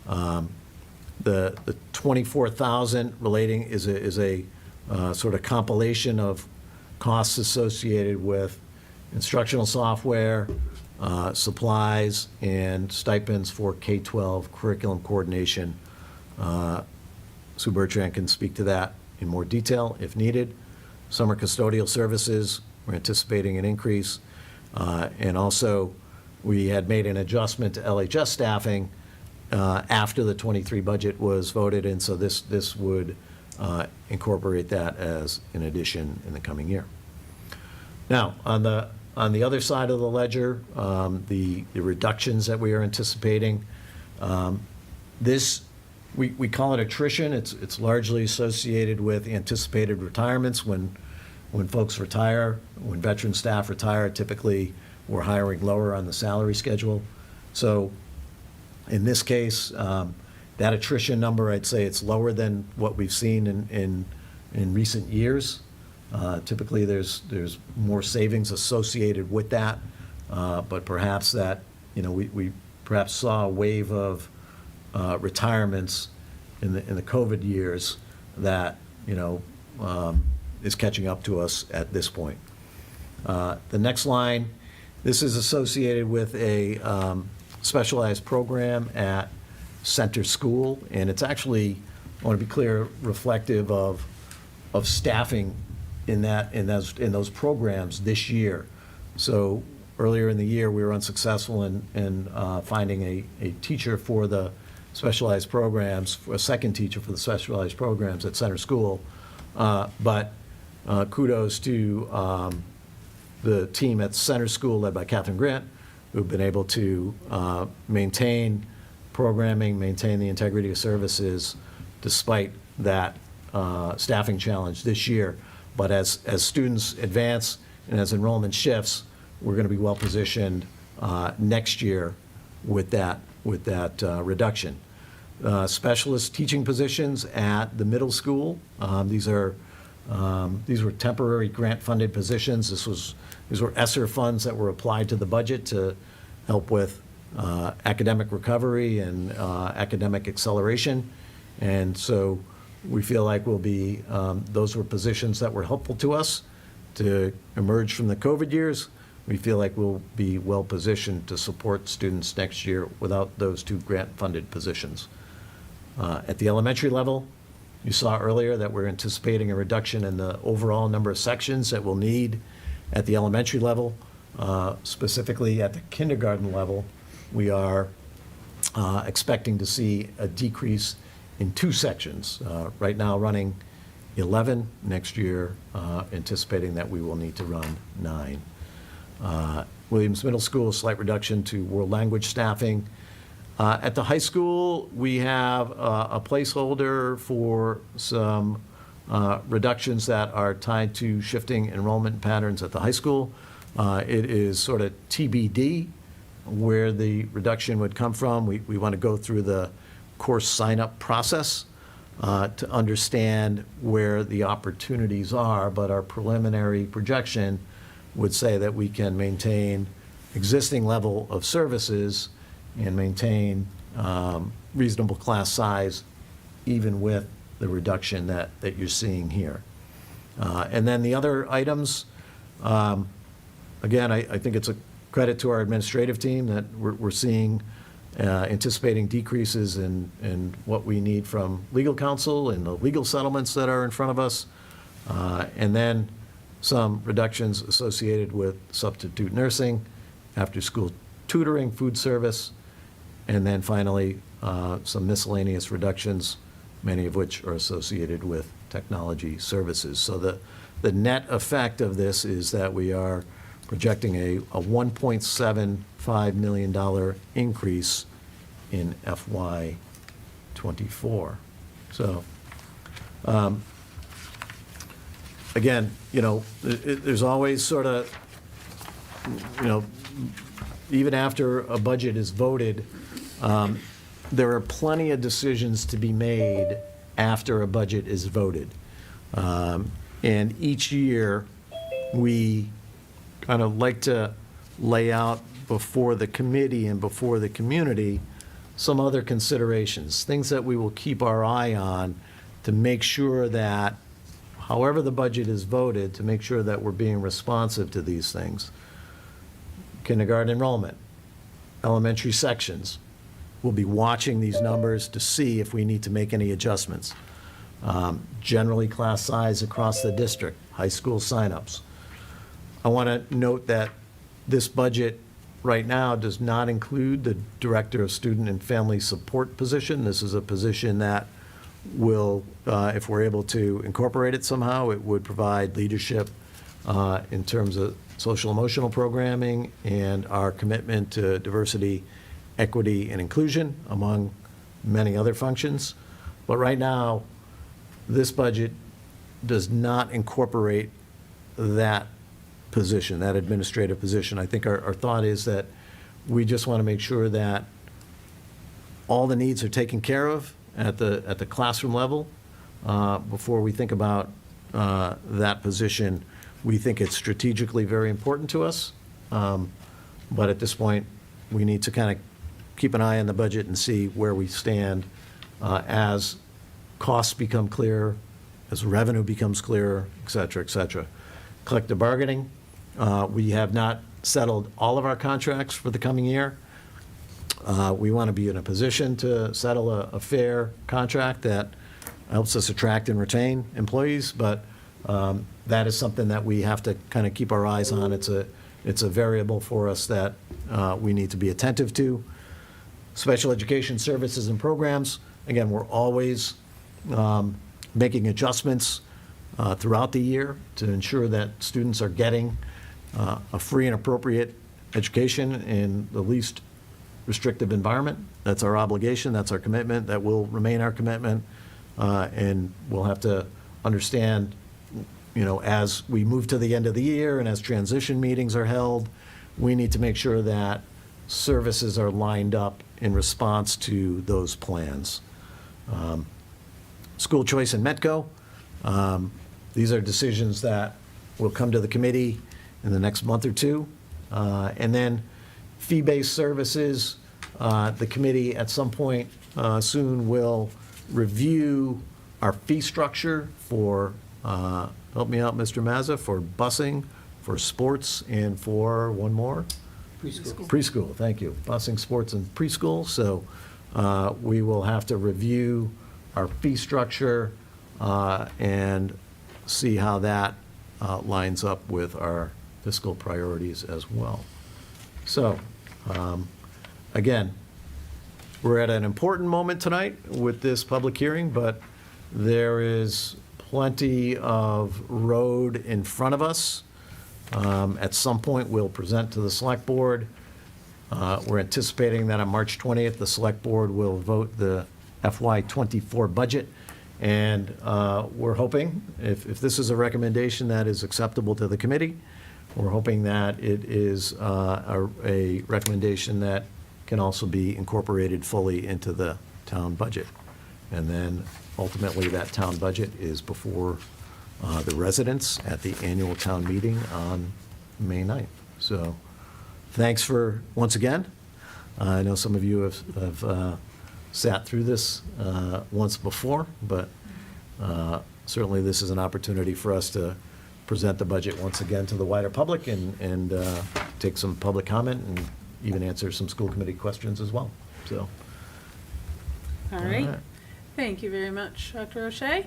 The $24,000 relating is a sort of compilation of costs associated with instructional software, supplies, and stipends for K-12 curriculum coordination. Sue Bertrand can speak to that in more detail if needed. Summer custodial services, we're anticipating an increase. And also, we had made an adjustment to LHS staffing after the '23 budget was voted, and so this would incorporate that as an addition in the coming year. Now, on the On the other side of the ledger, the reductions that we are anticipating, this, we call it attrition. It's largely associated with anticipated retirements. When folks retire, when veteran staff retire, typically we're hiring lower on the salary schedule. So in this case, that attrition number, I'd say it's lower than what we've seen in recent years. Typically, there's more savings associated with that, but perhaps that, we perhaps saw a wave of retirements in the COVID years that, is catching up to us at this point. The next line, this is associated with a specialized program at Center School, and it's actually, I want to be clear, reflective of staffing in those programs this year. So earlier in the year, we were unsuccessful in finding a teacher for the specialized programs, a second teacher for the specialized programs at Center School. But kudos to the team at Center School led by Catherine Grant, who've been able to maintain programming, maintain the integrity of services despite that staffing challenge this year. But as students advance and as enrollment shifts, we're going to be well positioned next year with that reduction. Specialist teaching positions at the middle school. These were temporary grant-funded positions. These were ESSER funds that were applied to the budget to help with academic recovery and academic acceleration. And so we feel like those were positions that were helpful to us to emerge from the COVID years. We feel like we'll be well positioned to support students next year without those two grant-funded positions. At the elementary level, you saw earlier that we're anticipating a reduction in the overall number of sections that we'll need at the elementary level. Specifically at the kindergarten level, we are expecting to see a decrease in 2 sections. Right now running 11, next year anticipating that we will need to run 9. Williams Middle School, slight reduction to world language staffing. At the high school, we have a placeholder for some reductions that are tied to shifting enrollment patterns at the high school. It is sort of TBD where the reduction would come from. We want to go through the course sign-up process to understand where the opportunities are, but our preliminary projection would say that we can maintain existing level of services and maintain reasonable class size even with the reduction that you're seeing here. And then the other items, again, I think it's a credit to our administrative team that we're seeing anticipating decreases in what we need from legal counsel and the legal settlements that are in front of us, and then some reductions associated with substitute nursing, after-school tutoring, food service, and then finally some miscellaneous reductions, many of which are associated with technology services. So the net effect of this is that we are projecting a $1.75 million increase in FY #24. So, again, there's always sort of, even after a budget is voted, there are plenty of decisions to be made after a budget is voted. And each year, we kind of like to lay out before the committee and before the community some other considerations, things that we will keep our eye on to make sure that, however the budget is voted, to make sure that we're being responsive to these things. Kindergarten enrollment, elementary sections. We'll be watching these numbers to see if we need to make any adjustments. Generally, class size across the district, high school signups. I want to note that this budget right now does not include the Director of Student and Family Support position. This is a position that will, if we're able to incorporate it somehow, it would provide leadership in terms of social emotional programming, and our commitment to diversity, equity, and inclusion, among many other functions. But right now, this budget does not incorporate that position, that administrative position. I think our thought is that we just want to make sure that all the needs are taken care of at the classroom level before we think about that position. We think it's strategically very important to us, but at this point, we need to kind of keep an eye on the budget and see where we stand as costs become clearer, as revenue becomes clearer, et cetera, et cetera. Collective bargaining, we have not settled all of our contracts for the coming year. We want to be in a position to settle a fair contract that helps us attract and retain employees, but that is something that we have to kind of keep our eyes on. It's a variable for us that we need to be attentive to. Special education services and programs, again, we're always making adjustments throughout the year to ensure that students are getting a free and appropriate education in the least restrictive environment. That's our obligation, that's our commitment, that will remain our commitment, and we'll have to understand, as we move to the end of the year and as transition meetings are held, we need to make sure that services are lined up in response to those plans. School choice and METCO, these are decisions that will come to the committee in the next month or two. And then fee-based services, the committee at some point soon will review our fee structure for, help me out, Mr. Mazza, for busing, for sports, and for one more? Preschool. Preschool, thank you. Busing, sports, and preschool. So we will have to review our fee structure and see how that lines up with our fiscal priorities as well. So, again, we're at an important moment tonight with this public hearing, but there is plenty of road in front of us. At some point, we'll present to the Select Board. We're anticipating that on March 20th, the Select Board will vote the FY24 budget. And we're hoping, if this is a recommendation that is acceptable to the committee, we're hoping that it is a recommendation that can also be incorporated fully into the town budget. And then ultimately, that town budget is before the residents at the annual town meeting on May 9th. So thanks for, once again, I know some of you have sat through this once before, but certainly this is an opportunity for us to present the budget once again to the wider public and take some public comment and even answer some school committee questions as well. So. All right. Thank you very much, Dr. O'Shea.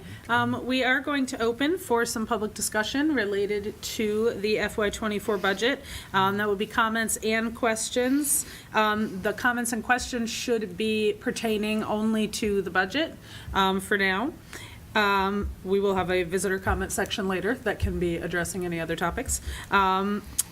We are going to open for some public discussion related to the FY24 budget. That would be comments and questions. The comments and questions should be pertaining only to the budget for now. We will have a visitor comment section later that can be addressing any other topics.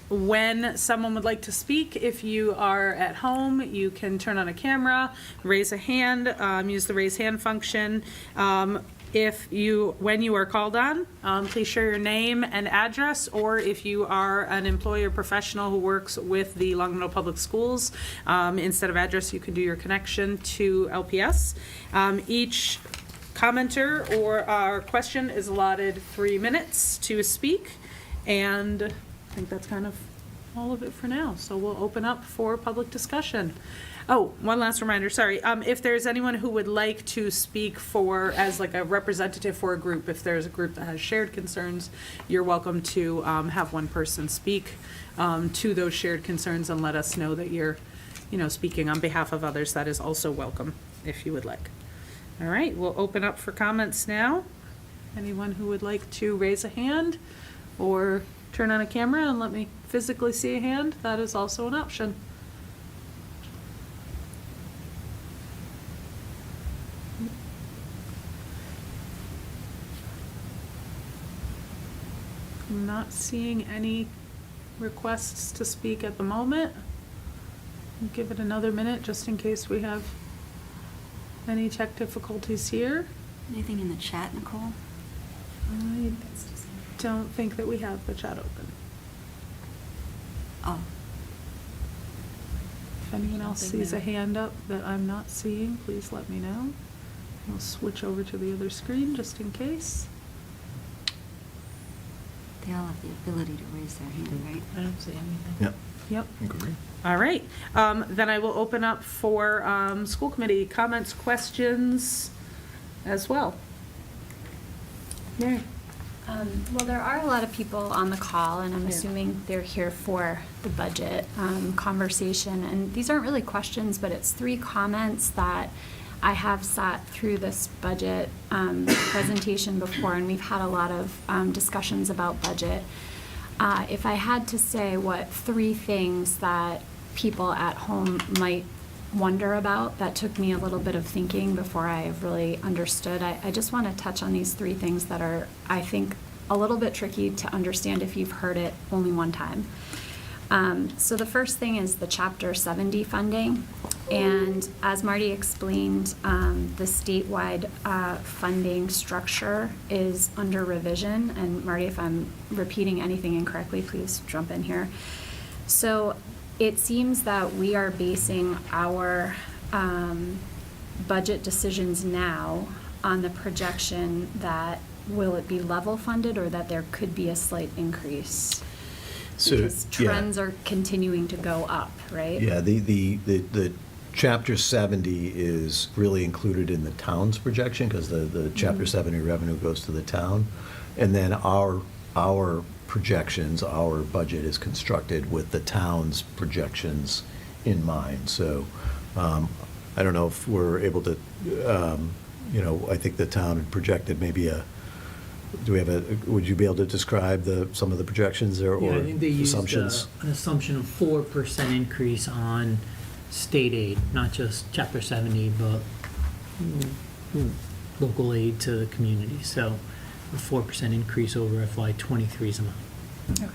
When someone would like to speak, if you are at home, you can turn on a camera, raise a hand, use the raise hand function. When you are called on, please share your name and address, or if you are an employee or professional who works with the Long Meadow Public Schools, instead of address, you can do your connection to LPS. Each commenter or our question is allotted 3 minutes to speak, and I think that's kind of all of it for now. So we'll open up for public discussion. Oh, one last reminder, sorry. If there's anyone who would like to speak as like a representative for a group, if there's a group that has shared concerns, you're welcome to have one person speak to those shared concerns and let us know that you're, speaking on behalf of others. That is also welcome if you would like. All right, we'll open up for comments now. Anyone who would like to raise a hand or turn on a camera and let me physically see a hand, that is also an option. I'm not seeing any requests to speak at the moment. We'll give it another minute just in case we have any tech difficulties here. Anything in the chat, Nicole? I don't think that we have the chat open. Oh, If anyone else Nothing sees a there. hand up that I'm not seeing, please let me know. We'll switch over to the other screen just in case. they all have the ability to raise their hand, right? I don't see anything. Yep. Yep. Agree. All right. Then I will open up for school committee comments, questions as well. Mary? Well, there are a lot of people on the call, and I'm Yeah. assuming they're here for the budget conversation. And these aren't really questions, but it's 3 comments that I have sat through this budget presentation before, and we've had a lot of discussions about budget. If I had to say what 3 things that people at home might wonder about, that took me a little bit of thinking before I really understood. I just want to touch on these 3 things that are, I think, a little bit tricky to understand if you've heard it only one time. So the first thing is the Chapter 70 funding. And as Marty explained, the statewide funding structure is under revision. And Marty, if I'm repeating anything incorrectly, please jump in here. So it seems that we are basing our budget decisions now on the projection that will it be level funded or that there could be a slight increase? So, Because yeah. trends are continuing to go up, right? Yeah, the Chapter 70 is really included in the town's projection, because the Chapter 70 revenue goes to the town. And then our projections, our budget is constructed with the town's projections in mind. So I don't know if we're able to, I think the town had projected maybe would you be able to describe some of the projections or Yeah, I think they used assumptions? an assumption of 4% increase on state aid, not just Chapter 70, but local aid to the community. So a 4% increase over FY '23's amount. Okay.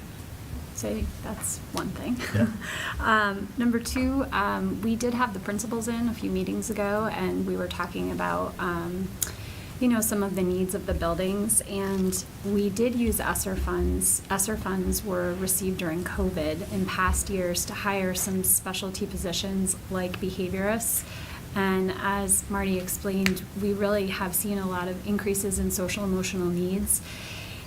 So that's one thing. Yeah. Number 2, we did have the principals in a few meetings ago, and we were talking about, some of the needs of the buildings, and we did use ESSER funds. ESSER funds were received during COVID in past years to hire some specialty positions like behaviorists. And as Marty explained, we really have seen a lot of increases in social emotional needs.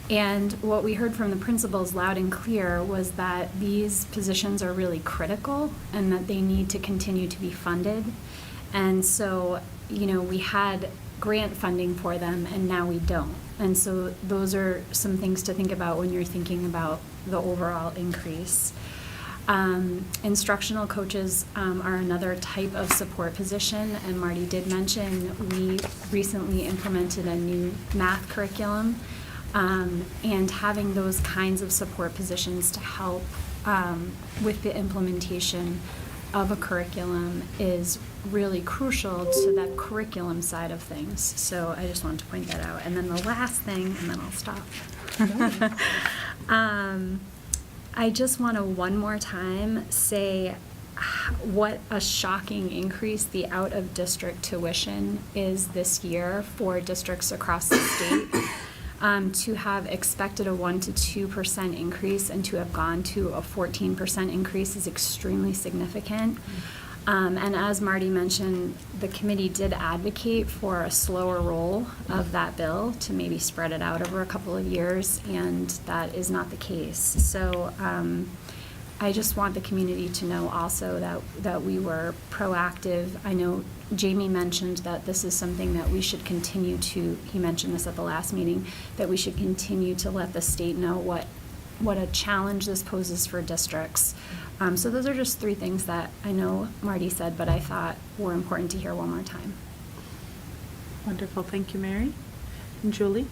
And what we heard from the principals loud and clear was that these positions are really critical and that they need to continue to be funded. And so, we had grant funding for them and now we don't. And so those are some things to think about when you're thinking about the overall increase. Instructional coaches are another type of support position, and Marty did mention we recently implemented a new math curriculum. And having those kinds of support positions to help with the implementation of a curriculum is really crucial to that curriculum side of things. So I just wanted to point that out. And then the last thing, and then I'll stop. I just want to one more time say what a shocking increase the out-of-district tuition is this year for districts across the state. To have expected a 1 to 2% increase and to have gone to a 14% increase is extremely significant. And as Marty mentioned, the committee did advocate for a slower roll of that bill to maybe spread it out over a couple of years, and that is not the case. So I just want the community to know also that we were proactive. I know Jamie mentioned that this is something that we should continue to, he mentioned this at the last meeting, that we should continue to let the state know what a challenge this poses for districts. So those are just 3 things that I know Marty said, but I thought were important to hear one more time. Wonderful. Thank you, Mary. And Julie?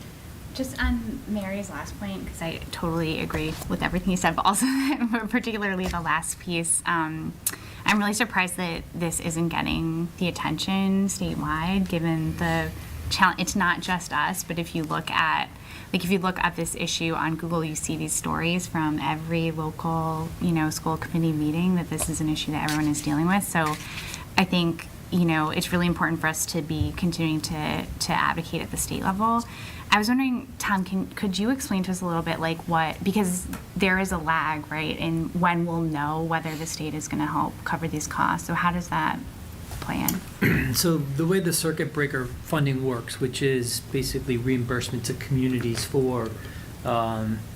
Just on Mary's last point, because I totally agree with everything you said, but also particularly the last piece, I'm really surprised that this isn't getting the attention statewide, given the it's not just us, but if you look at this issue on Google, you see these stories from every local, school committee meeting that this is an issue that everyone is dealing with. So I think, it's really important for us to be continuing to advocate at the state level. I was wondering, Tom, could you explain to us a little bit because there is a lag, right, in when we'll know whether the state is going to help cover these costs. So how does that play in? So the way the circuit breaker funding works, which is basically reimbursement to communities for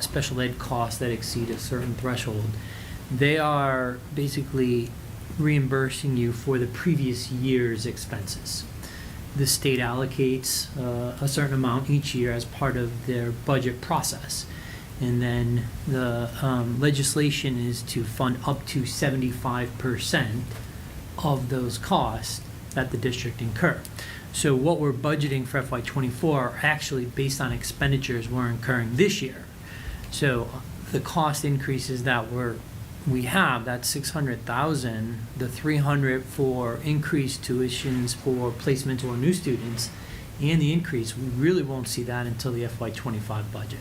special ed costs that exceed a certain threshold, they are basically reimbursing you for the previous year's expenses. The state allocates a certain amount each year as part of their budget process. And then the legislation is to fund up to 75% of those costs that the district incur. So what we're budgeting for FY24 are actually based on expenditures we're incurring this year. So the cost increases that we have, that's $600,000, the $300 for increased tuitions for placement or new students, and the increase, we really won't see that until the FY25 budget,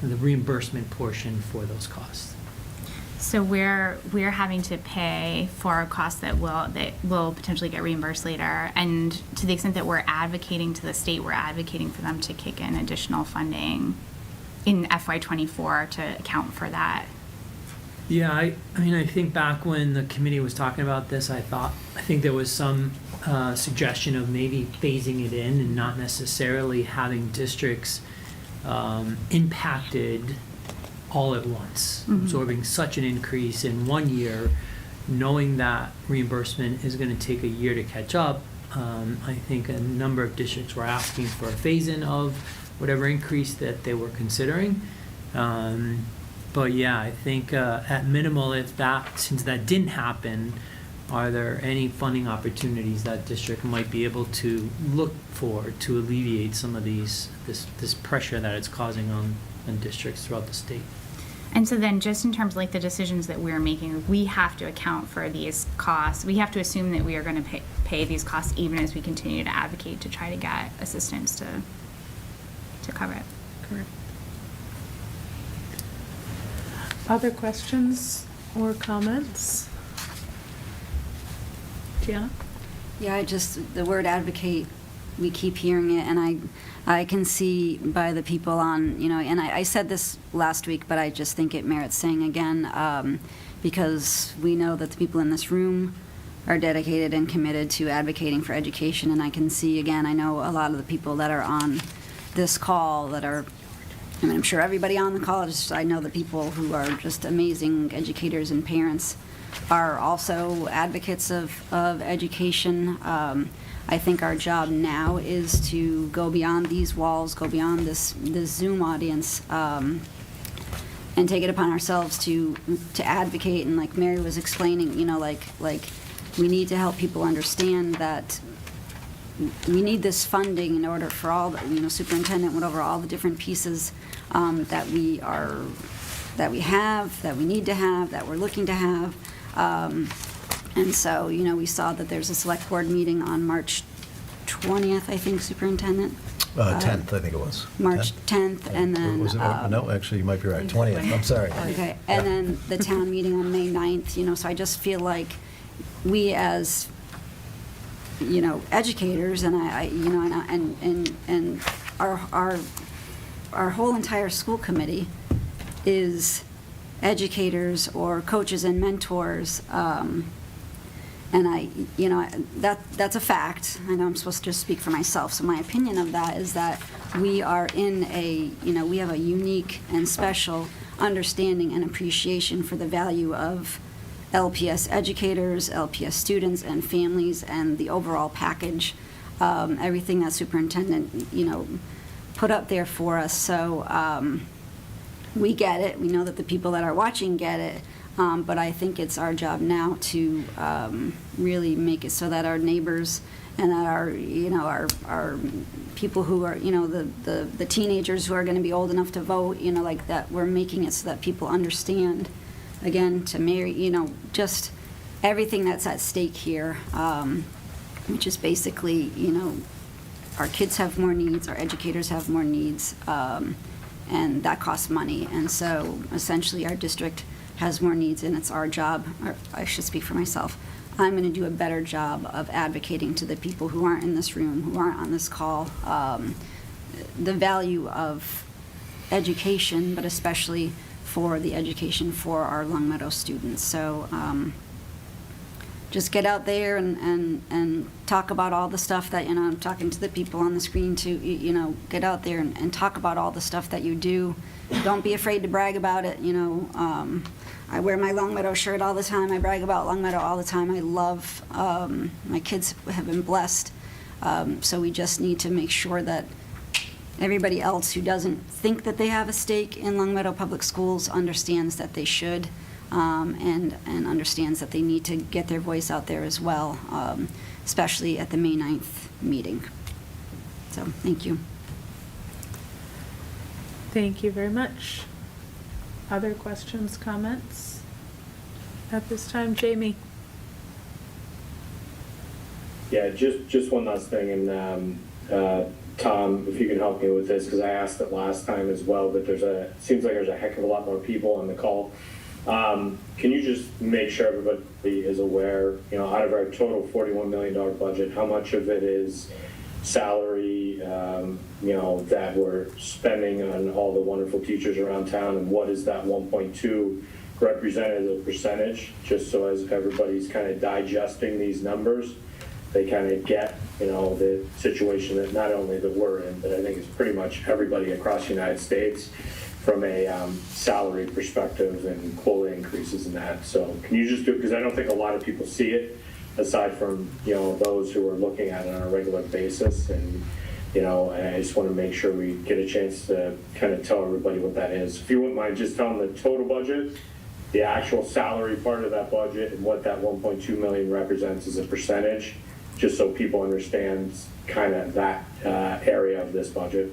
the reimbursement portion for those costs. So we're having to pay for costs that will potentially get reimbursed later, and to the extent that we're advocating to the state, we're advocating for them to kick in additional funding in FY24 to account for that. Yeah, I mean, I think back when the committee was talking about this, I think there was some suggestion of maybe phasing it in and not necessarily having districts impacted all at once, absorbing such an increase in 1 year, knowing that reimbursement is going to take a year to catch up. I think a number of districts were asking for a phase-in of whatever increase that they were considering. But yeah, I think at minimal, since that didn't happen, are there any funding opportunities that district might be able to look for to alleviate some of this pressure that it's causing on districts throughout the state? And so then just in terms of the decisions that we're making, we have to account for these costs. We have to assume that we are going to pay these costs even as we continue to advocate to try to get assistance to cover it. Correct. Other questions or comments? Gianna? Yeah, the word advocate, we keep hearing it, and I can see by the people on, and I said this last week, but I just think it merits saying again, because we know that the people in this room are dedicated and committed to advocating for education, and I can see, again, I know a lot of the people that are on this call that are, I'm sure everybody on the call, I know the people who are just amazing educators and parents are also advocates of education. I think our job now is to go beyond these walls, go beyond this Zoom audience, and take it upon ourselves to advocate. And like Mary was explaining, we need to help people understand that we need this funding in order for all the, superintendent went over all the different pieces that we have, that we need to have, that we're looking to have. And so, we saw that there's a select board meeting on March 20th, I think, Superintendent. 10th, I think it was. March 10th, and then... Was it, no, actually, you might be right, 20th, I'm sorry. Okay, and then the town meeting on May 9th, so I just feel like we as, educators, and and our whole entire school committee is educators or coaches and mentors, and that's a fact. I know I'm supposed to just speak for myself, so my opinion of that is that we are in we have a unique and special understanding and appreciation for the value of LPS educators, LPS students and families, and the overall package, everything that superintendent, put up there for us. So we get it. We know that the people that are watching get it. But I think it's our job now to really make it so that our neighbors and that our people who are, the teenagers who are going to be old enough to vote, that we're making it so that people understand, again, to Mary, just everything that's at stake here, which is basically, our kids have more needs, our educators have more needs, and that costs money. And so essentially, our district has more needs, and it's our job, or I should speak for myself, I'm going to do a better job of advocating to the people who aren't in this room, who aren't on this call, the value of education, but especially for the education for our Long Meadow students. So just get out there and talk about all the stuff that, I'm talking to the people on the screen to, get out there and talk about all the stuff that you do. Don't be afraid to brag about it, I wear my Long Meadow shirt all the time. I brag about Long Meadow all the time. I love, my kids have been blessed. So we just need to make sure that everybody else who doesn't think that they have a stake in Long Meadow Public Schools understands that they should, and understands that they need to get their voice out there as well, especially at the May 9th meeting. So, thank you. Thank you very much. Other questions, comments? At this time, Jamie? Yeah, just one last thing, and Tom, if you can help me with this, because I asked it last time as well, but seems like there's a heck of a lot more people on the call. Can you just make sure everybody is aware, out of our total $41 million budget, how much of it is salary, that we're spending on all the wonderful teachers around town, and what is that 1.2 represented as a percentage, just so as everybody's kind of digesting these numbers, they kind of get, the situation that not only that we're in, but I think it's pretty much everybody across the United States from a salary perspective and quota increases and that. So can you just do it, because I don't think a lot of people see it, aside from, those who are looking at it on a regular basis. And, I just want to make sure we get a chance to kind of tell everybody what that is. If you wouldn't mind just telling the total budget, the actual salary part of that budget, and what that 1.2 million represents as a percentage, just so people understand kind of that area of this budget.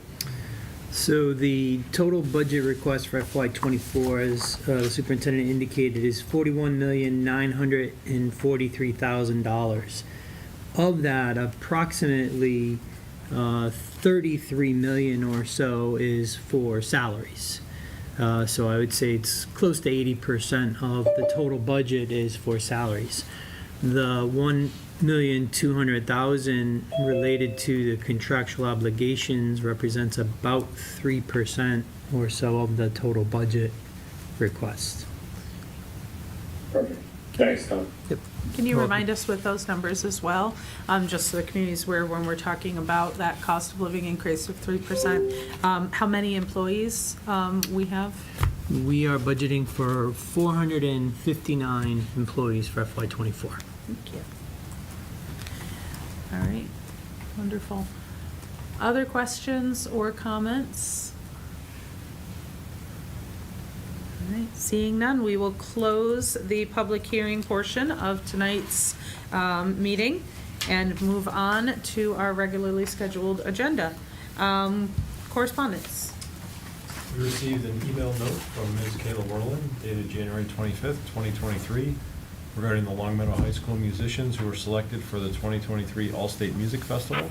So the total budget request for FY24, as the superintendent indicated, is $41,943,000. Of that, approximately 33 million or so is for salaries. So I would say it's close to 80% of the total budget is for salaries. The $1,200,000 related to the contractual obligations represents about 3% or so of the total budget request. Perfect. Thanks, Tom. Yep. Can you remind us with those numbers as well, just so the community's aware when we're talking about that cost of living increase of 3%, how many employees we have? We are budgeting for 459 employees for FY24. Thank you. All right, wonderful. Other questions or comments? All right, seeing none, we will close the public hearing portion of tonight's meeting and move on to our regularly scheduled agenda. Correspondence. We received an email note from Ms. Kayla Werlin dated January 25th, 2023, regarding the Long Meadow High School musicians who were selected for the 2023 All-State Music Festival.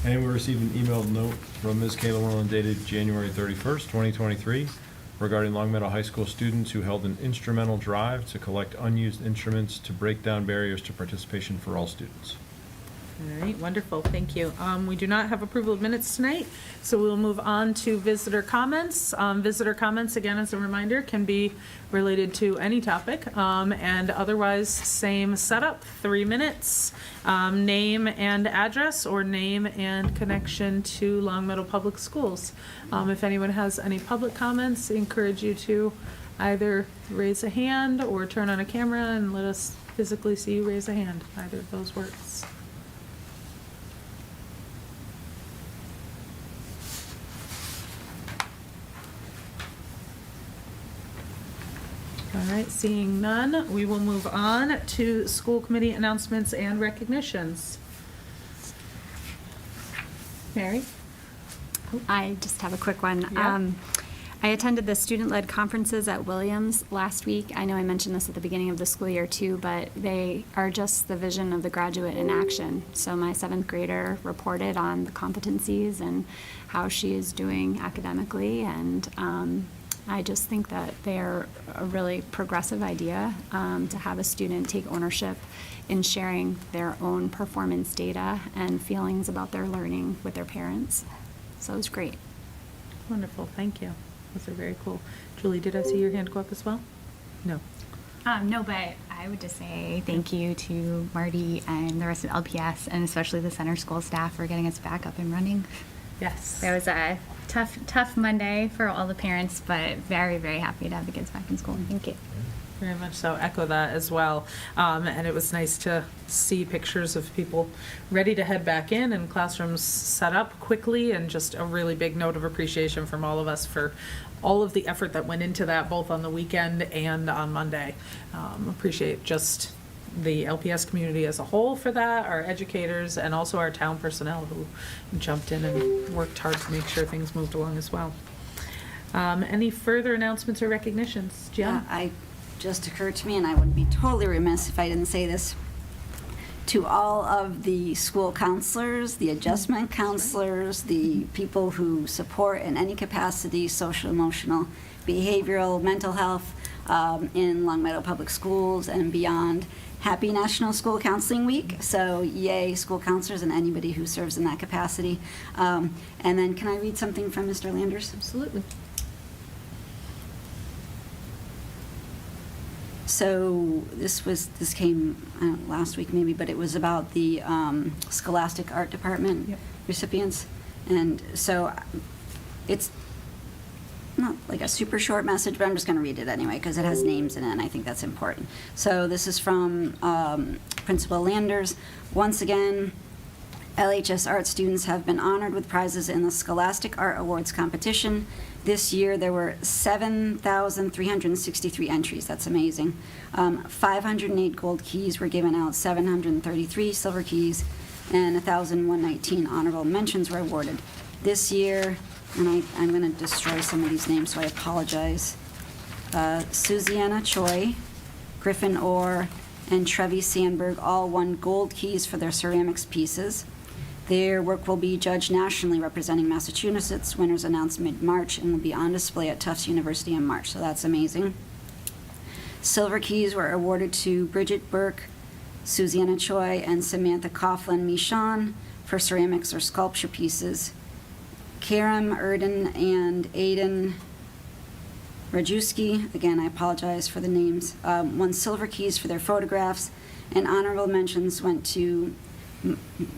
And we received an email note from Ms. Kayla Werlin dated January 31st, 2023, regarding Long Meadow High School students who held an instrumental drive to collect unused instruments to break down barriers to participation for all students. All right, wonderful, thank you. We do not have approval of minutes tonight, so we'll move on to visitor comments. Visitor comments, again, as a reminder, can be related to any topic, and otherwise, same setup, 3 minutes, name and address, or name and connection to Long Meadow Public Schools. If anyone has any public comments, I encourage you to either raise a hand or turn on a camera and let us physically see you raise a hand. Either of those works. All right, seeing none, we will move on to school committee announcements and recognitions. Mary? I just have a quick one. Yeah. I attended the student-led conferences at Williams last week. I know I mentioned this at the beginning of the school year too, but they are just the vision of the graduate in action. So my 7th grader reported on the competencies and how she is doing academically, and I just think that they're a really progressive idea to have a student take ownership in sharing their own performance data and feelings about their learning with their parents. So it was great. Wonderful, thank you. Those are very cool. Julie, did I see your hand go up as well? No. No, but I would just say thank you to Marty and the rest of LPS, and especially the center school staff for getting us back up and running. Yes. That was a tough Monday for all the parents, but very, very happy to have the kids back in school. Thank you. Very much so. Echo that as well. And it was nice to see pictures of people ready to head back in and classrooms set up quickly, and just a really big note of appreciation from all of us for all of the effort that went into that, both on the weekend and on Monday. Appreciate just the LPS community as a whole for that, our educators, and also our town personnel who jumped in and worked hard to make sure things moved along as well. Any further announcements or recognitions? Jill? I just occurred to me, and I would be totally remiss if I didn't say this, to all of the school counselors, the adjustment counselors, the people who support in any capacity social, emotional, behavioral, mental health in Long Meadow Public Schools and beyond. Happy National School Counseling Week, so yay, school counselors and anybody who serves in that capacity. And then can I read something from Mr. Landers? Absolutely. So this came last week maybe, but it was about the Scholastic Art Department Yep. recipients. And so it's not like a super short message, but I'm just going to read it anyway because it has names in it, and I think that's important. So this is from Principal Landers. Once again, LHS art students have been honored with prizes in the Scholastic Art Awards competition. This year, there were 7,363 entries. That's amazing. 508 gold keys were given out, 733 silver keys, and 1,119 honorable mentions were awarded. This year, and I'm going to destroy some of these names, so I apologize. Susanna Choi, Griffin Orr, and Trevi Sandberg all won gold keys for their ceramics pieces. Their work will be judged nationally, representing Massachusetts. Winners announced mid-March and will be on display at Tufts University in March, so that's amazing. Silver keys were awarded to Bridget Burke, Susanna Choi, and Samantha Coughlin-Michon for ceramics or sculpture pieces. Karam Erden and Aiden Rajewski, again, I apologize for the names, won silver keys for their photographs, and honorable mentions went to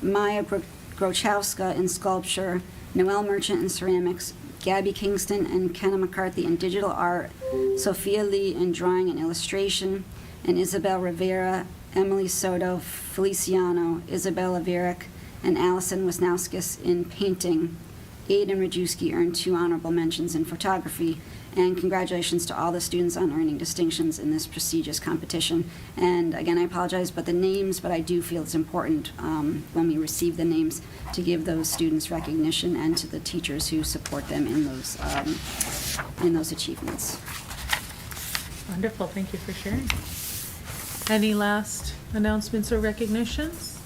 Maya Grochowska in sculpture, Noelle Merchant in ceramics, Gabby Kingston and Kenna McCarthy in digital art, Sophia Lee in drawing and illustration, and Isabel Rivera, Emily Soto, Feliciano, Isabella Varick, and Allison Wisnauskas in painting. Aiden Rajewski earned 2 honorable mentions in photography, and congratulations to all the students on earning distinctions in this prestigious competition. And again, I apologize, but I do feel it's important when we receive the names to give those students recognition and to the teachers who support them in those achievements. Wonderful, thank you for sharing. Any last announcements or recognitions?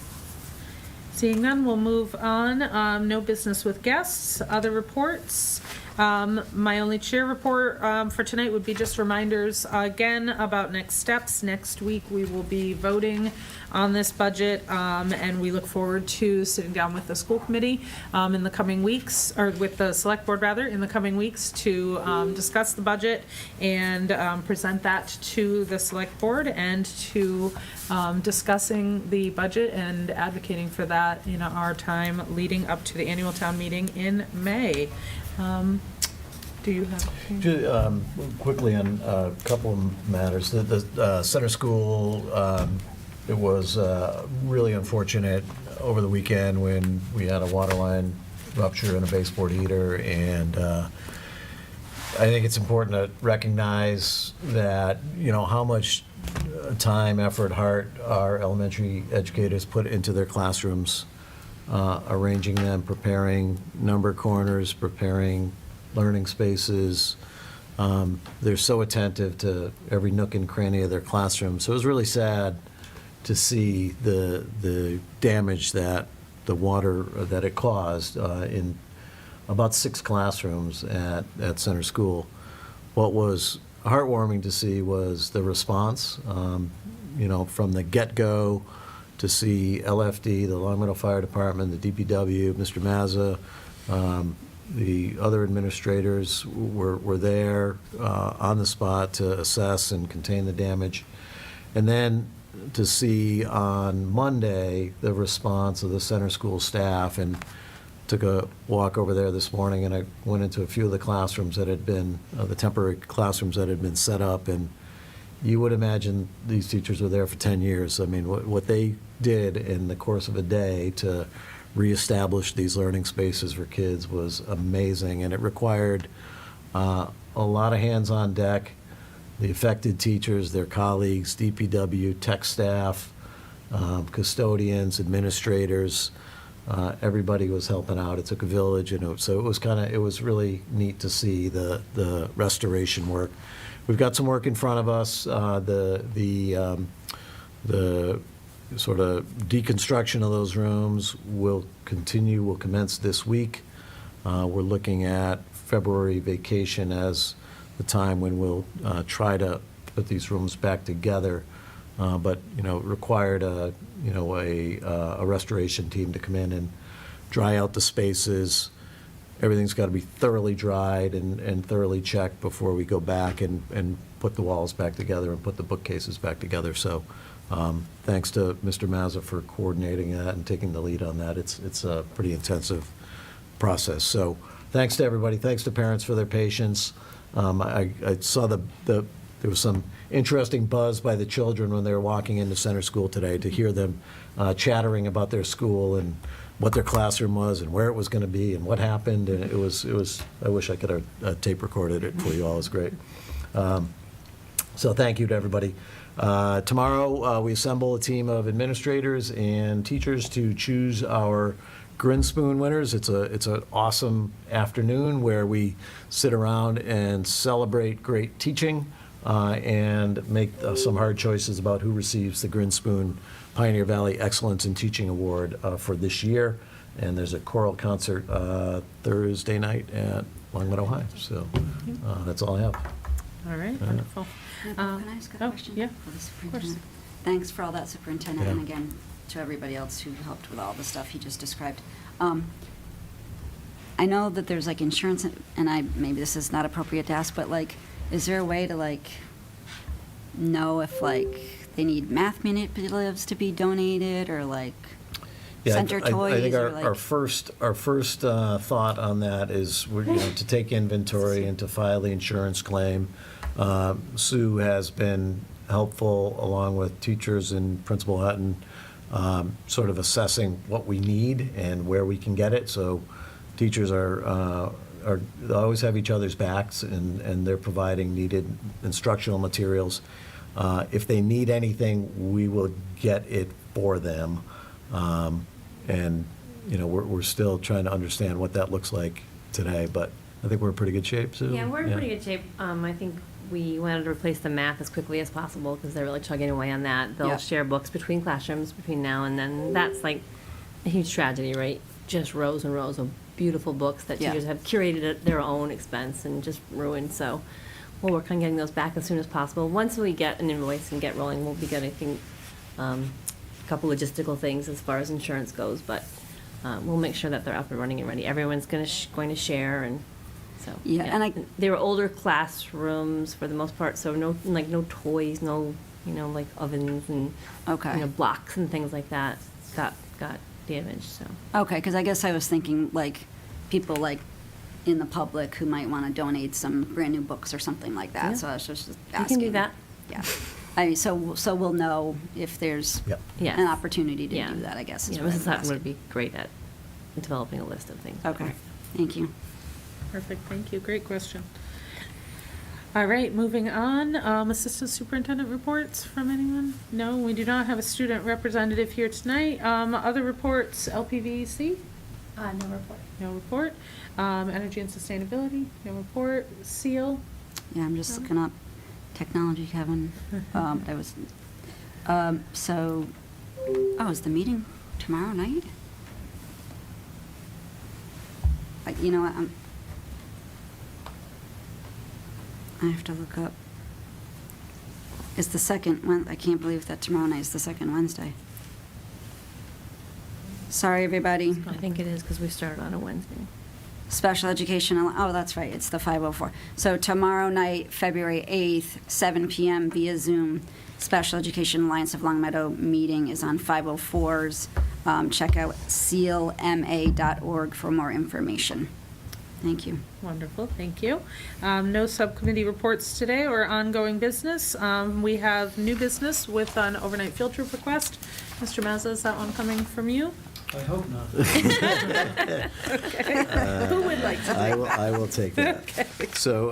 Seeing none, we'll move on. No business with guests. Other reports. My only chair report for tonight would be just reminders again about next steps. Next week we will be voting on this budget, and we look forward to sitting down with the school committee in the coming weeks, or with the select board rather, in the coming weeks to discuss the budget and present that to the select board, and to discussing the budget and advocating for that in our time leading up to the annual town meeting in May. Do you have? Quickly on a couple of matters. The center school, it was really unfortunate over the weekend when we had a water line rupture in a baseboard heater, and I think it's important to recognize that, how much time, effort, heart our elementary educators put into their classrooms, arranging them, preparing number corners, preparing learning spaces, They're so attentive to every nook and cranny of their classroom. So it was really sad to see the damage that the water, that it caused in about 6 classrooms at Center School. What was heartwarming to see was the response, from the get-go, to see LFD, the Long Meadow Fire Department, the DPW, Mr. Mazza, the other administrators were there on the spot to assess and contain the damage. And then to see on Monday the response of the Center School staff, and took a walk over there this morning, and I went into a few of the classrooms that had been, the temporary classrooms that had been set up, and you would imagine these teachers were there for 10 years. I mean, what they did in the course of a day to reestablish these learning spaces for kids was amazing, and it required a lot of hands on deck. The affected teachers, their colleagues, DPW, tech staff, custodians, administrators, everybody was helping out. It took a village, so it was really neat to see the restoration work. We've got some work in front of us. The sort of deconstruction of those rooms will commence this week. We're looking at February vacation as the time when we'll try to put these rooms back together. But required a restoration team to come in and dry out the spaces. Everything's got to be thoroughly dried and thoroughly checked before we go back and put the walls back together and put the bookcases back together. So thanks to Mr. Mazza for coordinating that and taking the lead on that. It's a pretty intensive process. So thanks to everybody. Thanks to parents for their patience. I saw there was some interesting buzz by the children when they were walking into Center School today, to hear them chattering about their school and what their classroom was and where it was going to be and what happened. And it was. I wish I could have tape recorded it for you all. It was great. So thank you to everybody. Tomorrow we assemble a team of administrators and teachers to choose our Grinspoon winners. It's an awesome afternoon where we sit around and celebrate great teaching and make some hard choices about who receives the Grinspoon Pioneer Valley Excellence in Teaching Award for this year. And there's a choral concert Thursday night at Long Meadow High. So that's all I have. All right, wonderful. Can I ask a question? Yeah, For the of superintendent? course. Thanks for all that, Superintendent, Yeah. and again, to everybody else who helped with all the stuff you just described. I know that there's like insurance, and maybe this is not appropriate to ask, but like, is there a way to like know if like they need math manipulatives to be donated, or like center toys? I think or our like, first thought on that is to take inventory and to file the insurance claim. Sue has been helpful, along with teachers and Principal Hutton, sort of assessing what we need and where we can get it. So teachers they always have each other's backs, and they're providing needed instructional materials. If they need anything, we will get it for them. And we're still trying to understand what that looks like today, but I think we're in pretty good shape, Sue? Yeah, we're in pretty good shape. I think we wanted to replace the math as quickly as possible because they're really chugging away on that. They'll Yeah. share books between classrooms between now and then. That's like a huge tragedy, right? Just rows and rows of beautiful books that Yeah. teachers have curated at their own expense and just ruined. So we'll work on getting those back as soon as possible. Once we get an invoice and get rolling, we'll be getting a couple logistical things as far as insurance goes, but we'll make sure that they're up and running and ready. Everyone's going to share, and so Yeah, and they were older classrooms for the most part, so no toys, no like ovens and Okay. blocks and things like that got damaged. So Okay, because I guess I was thinking like people like in the public who might want to donate some brand new books or something like that. Yeah. So I was just you asking. can do that. Yeah. I mean, so we'll know if there's Yep. Yes. an opportunity to Yeah. do that, I guess. is Yeah, what I Mrs. was Hutton asking. would be great at developing a list of things. Okay, thank you. Perfect, thank you, great question. All right, moving on, Assistant Superintendent reports from anyone? No, we do not have a student representative here tonight. Other reports, LPVEC? No report. No report. Energy and Sustainability? No report. SEAL? Yeah, I'm just looking up technology, Kevin. That was, so, oh, is the meeting tomorrow night? You know what, I have to look up. It's the second one, I can't believe that tomorrow night is the second Wednesday. Sorry, everybody. I think it is because we started on a Wednesday. Special education, oh, that's right, it's the 504. So tomorrow night, February 8th, 7 PM via Zoom, Special Education Alliance of Long Meadow meeting is on 504s. Check out sealma.org for more information. Thank you. Wonderful, thank you. No subcommittee reports today or ongoing business. We have new business with an overnight field trip request. Mr. Mazza, is that one coming from you? I hope not. Okay. Who would like to? I will take that. Okay. So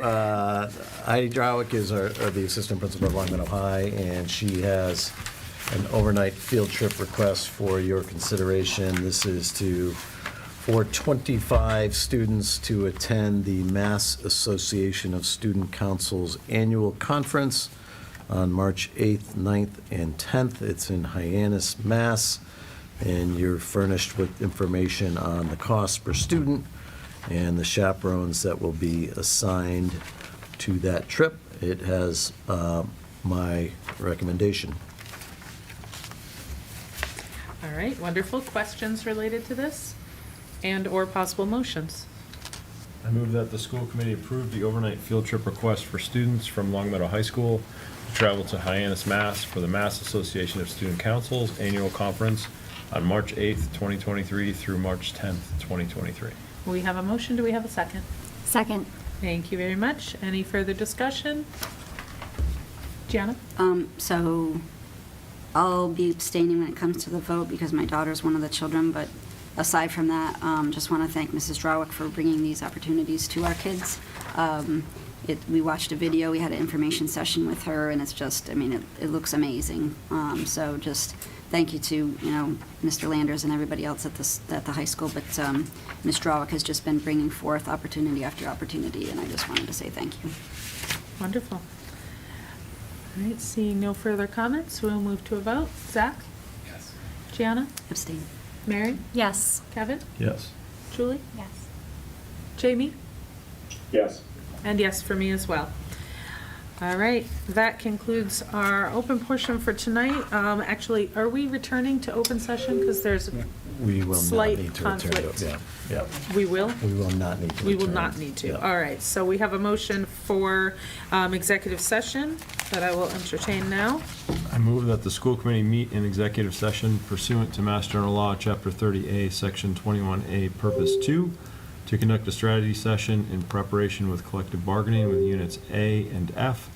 Heidi Drowick is the assistant principal of Long Meadow High, and she has an overnight field trip request for your consideration. This is for 25 students to attend the Mass Association of Student Councils Annual Conference on March 8th, 9th, and 10th. It's in Hyannis, Mass. And you're furnished with information on the cost per student and the chaperones that will be assigned to that trip. It has my recommendation. All right, wonderful. Questions related to this and/or possible motions? I move that the school committee approve the overnight field trip request for students from Long Meadow High School to travel to Hyannis, Mass. for the Mass Association of Student Councils Annual Conference on March 8th, 2023 through March 10th, 2023. We have a motion. Do we have a second? Second. Thank you very much. Any further discussion? Gianna? So I'll be abstaining when it comes to the vote because my daughter's one of the children, but aside from that, just want to thank Mrs. Drowick for bringing these opportunities to our kids. We watched a video, we had an information session with her, and it's just, I mean, it looks amazing. So just thank you to, Mr. Landers and everybody else at the high school, but Ms. Drowick has just been bringing forth opportunity after opportunity, and I just wanted to say thank you. Wonderful. All right, seeing no further comments, we'll move to a vote. Zach? Yes. Gianna? Abstain. Mary? Yes. Kevin? Yes. Julie? Yes. Jamie? Yes. And yes for me as well. All right, that concludes our open portion for tonight. Actually, are we returning to open session? Because there's a We will not slight need to return to conflict. it. Yeah. We will? We will not need to We will return. not need to. Yeah. All right, so we have a motion for executive session that I will entertain now. I move that the school committee meet in executive session pursuant to Mass General Law, Chapter 30A, Section 21A, Purpose 2, to conduct a strategy session in preparation with collective bargaining with Units A and F,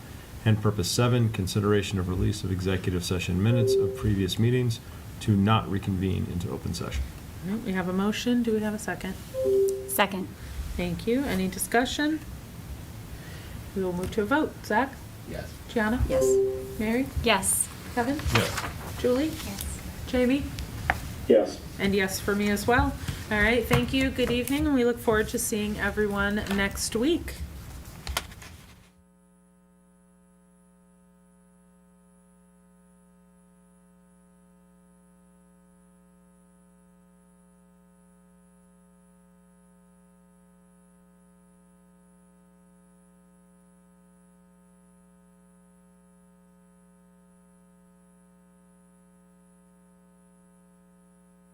and Purpose 7, consideration of release of executive session minutes of previous meetings to not reconvene into open session. All right, we have a motion. Do we have a second? Second. Thank you. Any discussion? We will move to a vote. Zach? Yes. Gianna? Yes. Mary? Yes. Kevin? Yes. Julie? Yes. Jamie? Yes. And yes for me as well. All right, thank you. Good evening, and we look forward to seeing everyone next week.